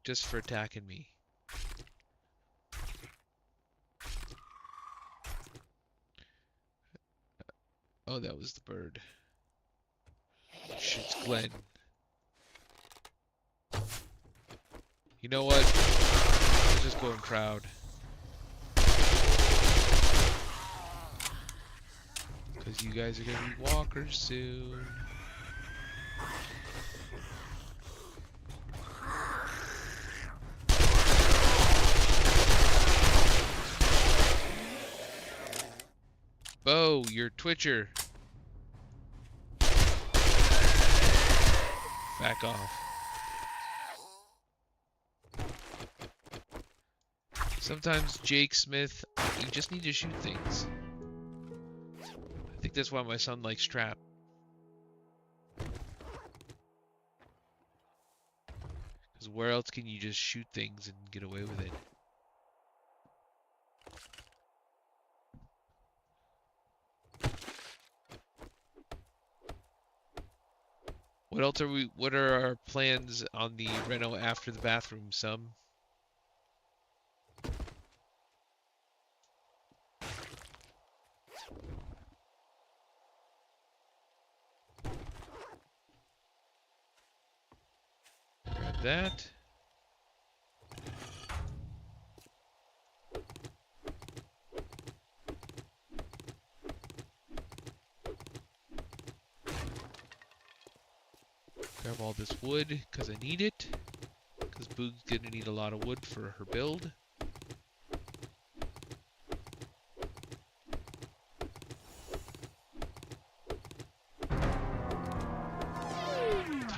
[SPEAKER 1] just for attacking me. Oh, that was the bird. Shit's Glenn. You know what? Let's just go in crowd. Because you guys are going to be walkers soon. Bo, you're Twitcher. Back off. Sometimes, Jake Smith, you just need to shoot things. I think that's why my son likes Trap. Because where else can you just shoot things and get away with it? What are our plans on the reno after the bathroom, Some? Grab that. Grab all this wood, because I need it. Because Boog's gonna need a lot of wood for her build.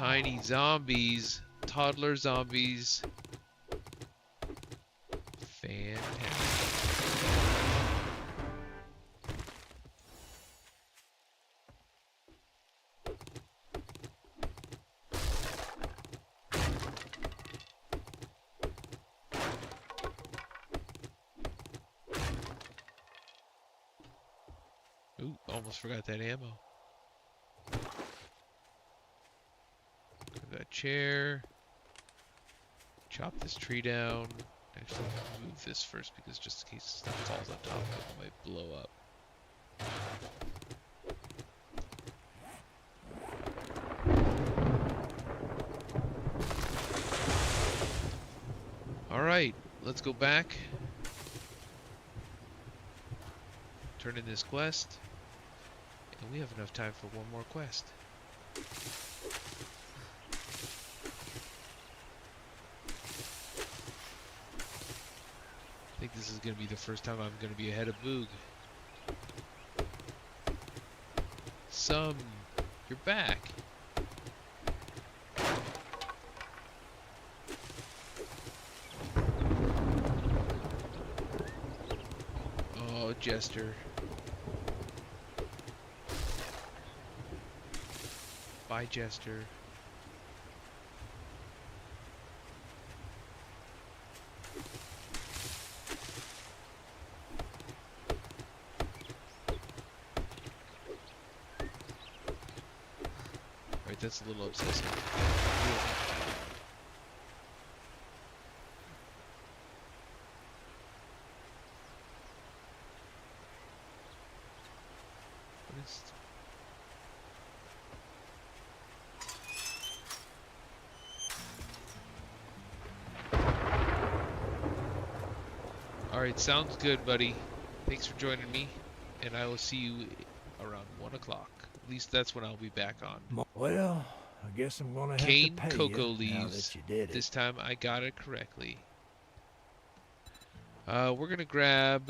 [SPEAKER 1] Tiny zombies. Toddler zombies. Fantastic. Ooh, almost forgot that ammo. Grab that chair. Chop this tree down. Actually, I'm gonna move this first because just in case stuff falls on top of it, it might blow up. Alright, let's go back. Turn in this quest. And we have enough time for one more quest. I think this is going to be the first time I'm going to be ahead of Boog. You're back. Oh, Jester. Bye, Jester. Alright, that's a little obsessive. What is... Alright, sounds good, buddy. Thanks for joining me, and I will see you around 1 o'clock. At least that's when I'll be back on.
[SPEAKER 2] Well, I guess I'm gonna have
[SPEAKER 1] Cane
[SPEAKER 2] to pay
[SPEAKER 1] cocoa
[SPEAKER 2] you now
[SPEAKER 1] leaves.
[SPEAKER 2] that you did it.
[SPEAKER 1] This time I got it correctly. We're gonna grab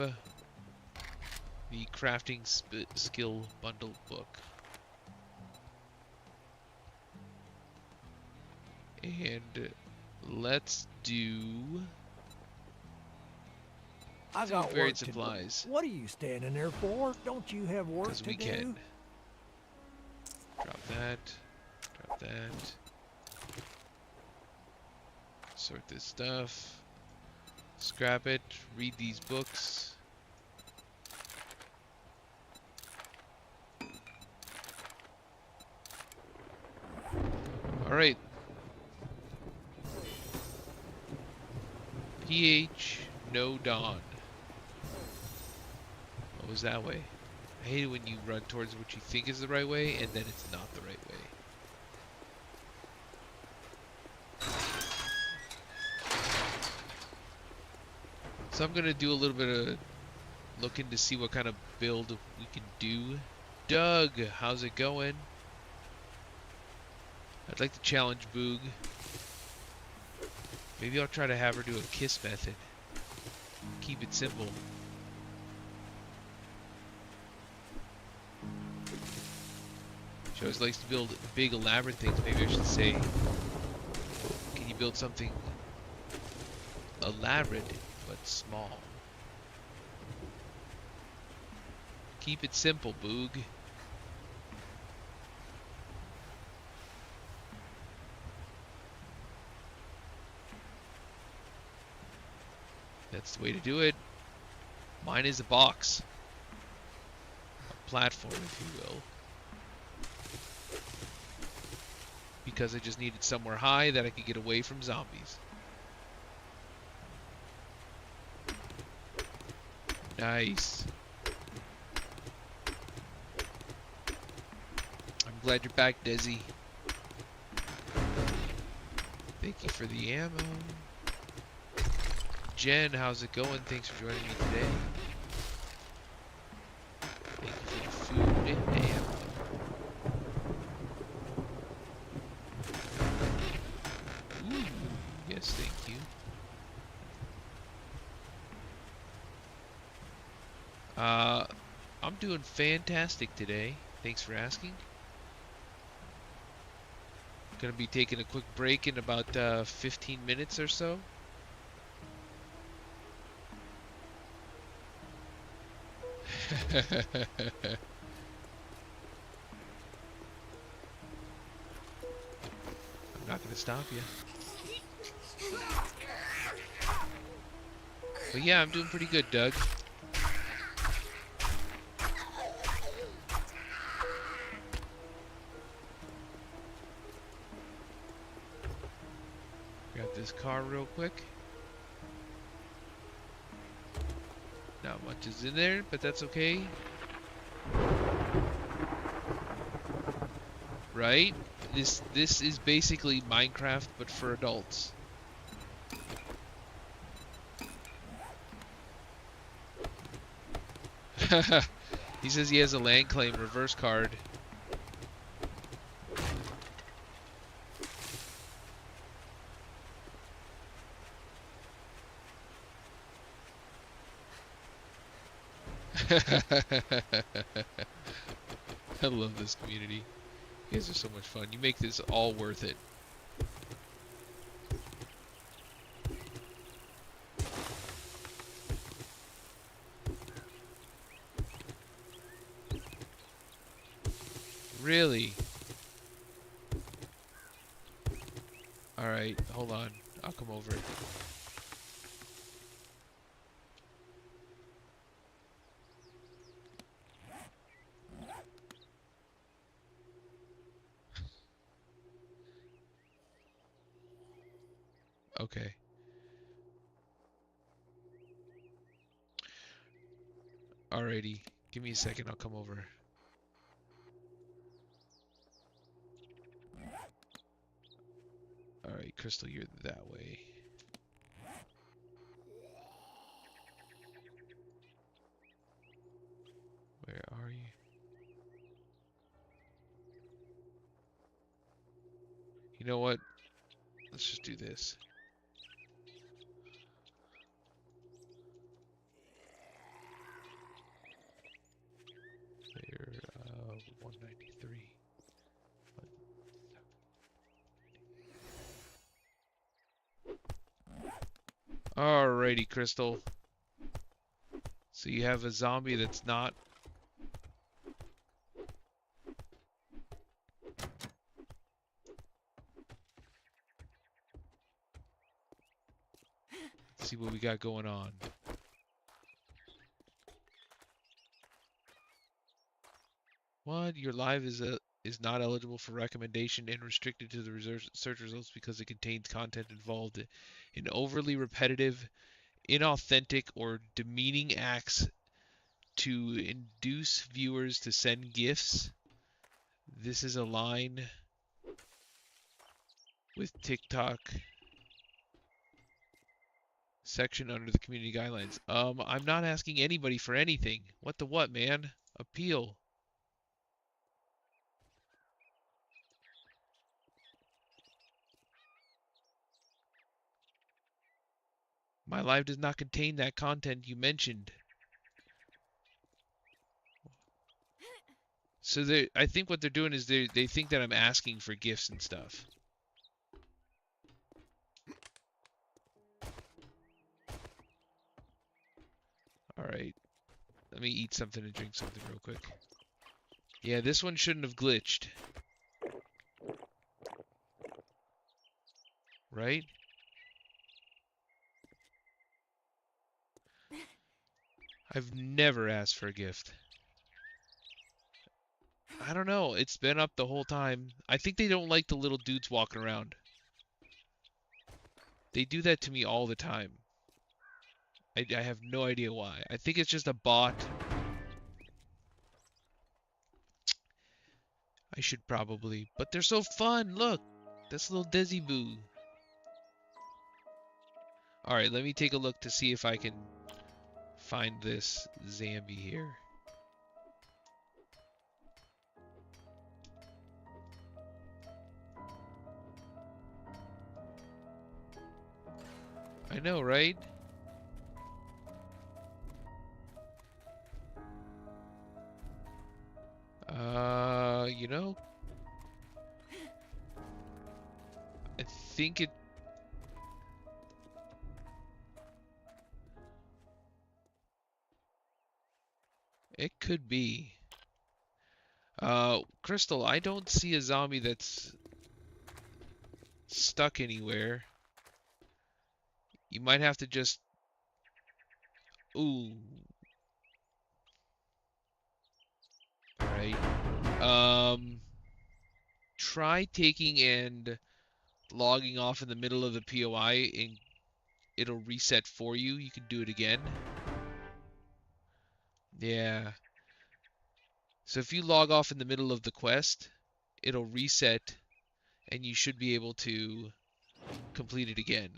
[SPEAKER 1] the crafting skill bundle book. And let's do
[SPEAKER 2] I got
[SPEAKER 1] varied
[SPEAKER 2] work to do.
[SPEAKER 1] supplies.
[SPEAKER 2] What are you standing there for? Don't you have work
[SPEAKER 1] Because
[SPEAKER 2] to
[SPEAKER 1] we
[SPEAKER 2] do?
[SPEAKER 1] can. Drop that. Drop that. Sort this stuff. Scrap it. Read these books. Alright. PH no dawn. What was that way? I hate it when you run towards what you think is the right way and then it's not the right way. So I'm gonna do a little bit of looking to see what kind of build we can do. Doug, how's it going? I'd like to challenge Boog. Maybe I'll try to have her do a kiss method. Keep it simple. She always likes to build big elaborate things. Maybe I should say, can you build something elaborate but small? Keep it simple, Boog. That's the way to do it. Mine is a box. A platform, if you will. Because I just needed somewhere high that I could get away from zombies. Nice. I'm glad you're back, Desi. Thank you for the ammo. Jen, how's it going? Thanks for joining me today. Thank you for the food and ammo. Ooh, yes, thank you. I'm doing fantastic today. Thanks for asking. Gonna be taking a quick break in about 15 minutes or so. I'm not gonna stop you. But yeah, I'm doing pretty good, Doug. Grab this car real quick. Not much is in there, but that's okay. Right? This is basically Minecraft, but for adults. He says he has a land claim reverse card. I love this community. You guys are so much fun. You make this all worth it. Really? Alright, hold on. I'll come over. Okay. Alrighty. Give me a second, I'll come over. Alright, Crystal, you're that way. Where are you? You know what? Let's just do this. There, 193. Alrighty, Crystal. So you have a zombie that's not... Let's see what we got going on. What? Your live is not eligible for recommendation and restricted to the search results because it contains content involved in overly repetitive, inauthentic, or demeaning acts to induce viewers to send gifts. This is a line with TikTok section under the community guidelines. I'm not asking anybody for anything. What the what, man? Appeal. My live does not contain that content you mentioned. So I think what they're doing is they think that I'm asking for gifts and stuff. Alright. Let me eat something and drink something real quick. Yeah, this one shouldn't have glitched. Right? I've never asked for a gift. I don't know. It's been up the whole time. I think they don't like the little dudes walking around. They do that to me all the time. I have no idea why. I think it's just a bot. I should probably. But they're so fun. Look. That's little Desi Boo. Alright, let me take a look to see if I can find this Zambi here. I know, right? You know? think it... It could be. Crystal, I don't see a zombie that's stuck anywhere. You might have to just... Ooh. Alright. Try taking and logging off in the middle of the POI and it'll reset for you. You can do it again. Yeah. So if you log off in the middle of the quest, it'll reset and you should be able to complete it again.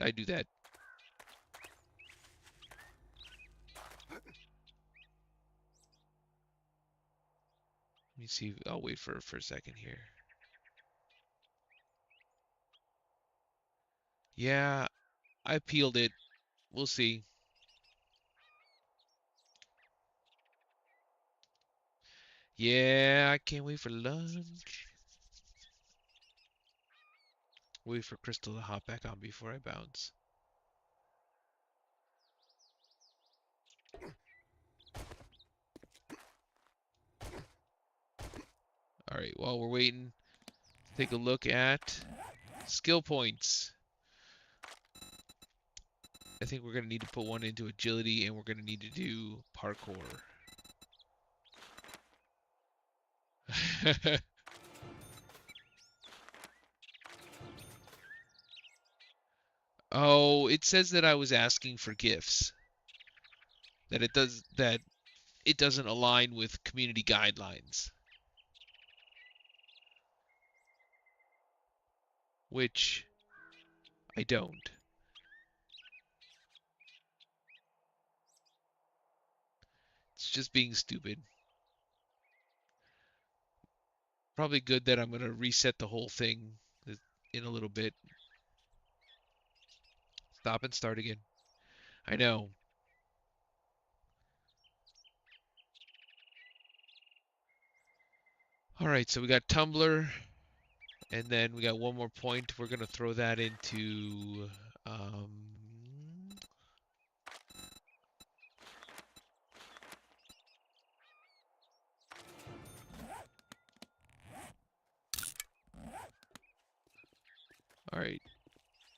[SPEAKER 1] I do that. Let me see. I'll wait for a second here. Yeah, I peeled it. We'll see. Yeah, I can't wait for lunch. Wait for Crystal to hop back on before I bounce. Alright, while we're waiting, take a look at skill points. I think we're going to need to put one into agility and we're going to need to do parkour. Oh, it says that I was asking for gifts. That it doesn't align with community guidelines. Which I don't. It's just being stupid. Probably good that I'm going to reset the whole thing in a little bit. Stop and start again. I know. Alright, so we got Tumblr. And then we got one more point. We're going to throw that into... Alright.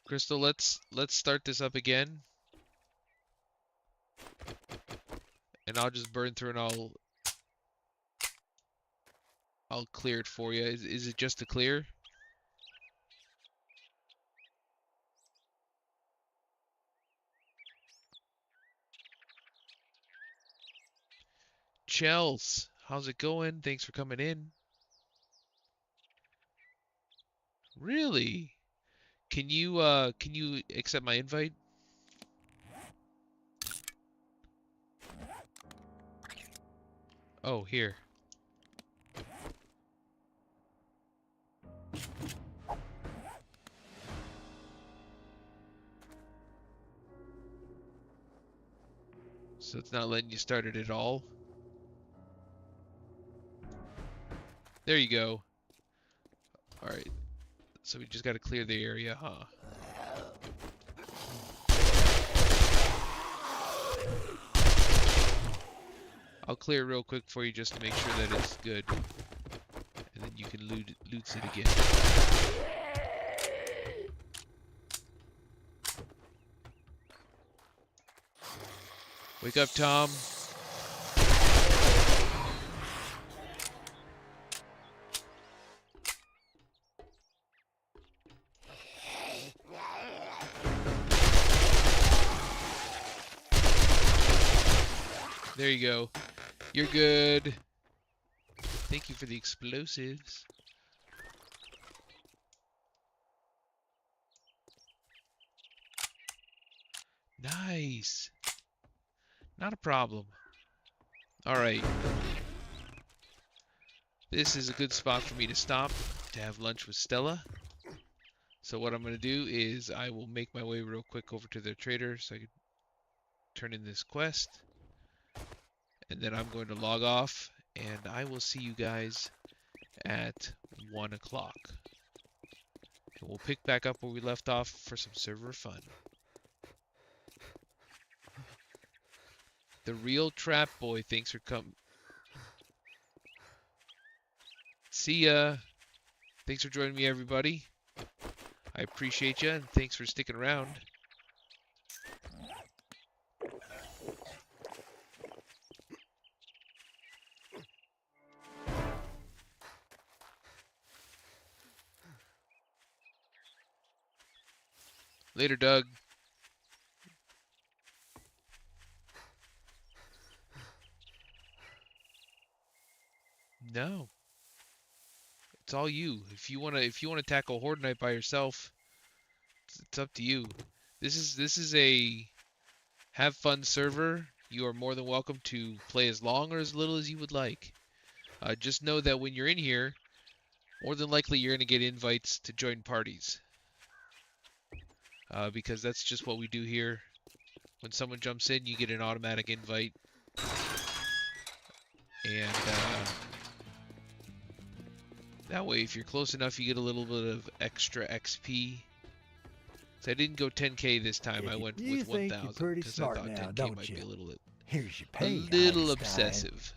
[SPEAKER 1] Crystal, let's start this up again. And I'll just burn through and I'll clear it for you. Is it just a clear? Chels, how's it going? Thanks for coming in. Really? Can you accept my invite? Oh, here. So it's not letting you start it at all. There you go. Alright. So we just gotta clear the area, huh? I'll clear it real quick for you just to make sure that it's good. And then you can loot it again. Wake up, Tom. There you go. You're good. Thank you for the explosives. Nice. Not a problem. Alright. This is a good spot for me to stop to have lunch with Stella. So what I'm going to do is I will make my way real quick over to the trader so I can turn in this quest. And then I'm going to log off and I will see you guys at 1 o'clock. And we'll pick back up where we left off for some server fun. The real Trap Boy, thanks for coming. See ya. Thanks for joining me, everybody. I appreciate you, and thanks for sticking around. Later, Doug. No. It's all you. If you wanna tackle Horde Night by yourself, it's up to you. This is a have fun server. You are more than welcome to play as long or as little as you would like. Just know that when you're in here, more than likely you're gonna get invites to join parties. Because that's just what we do here. When someone jumps in, you get an automatic invite. And that way, if you're close enough, you get a little bit of extra XP. So I didn't go 10k this time. I went with 1,000 because I thought 10k might be a little obsessive.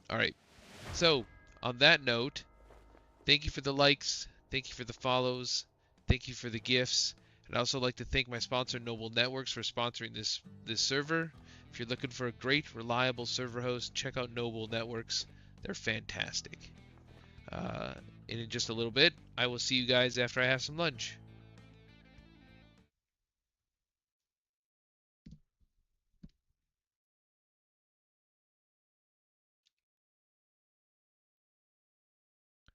[SPEAKER 1] All right. So on that note, thank you for the likes. Thank you for the follows. Thank you for the gifts. And I'd also like to thank my sponsor, Noble Networks, for sponsoring this server. If you're looking for a great, reliable server host, check out Noble Networks. They're fantastic. And in just a little bit, I will see you guys after I have some lunch.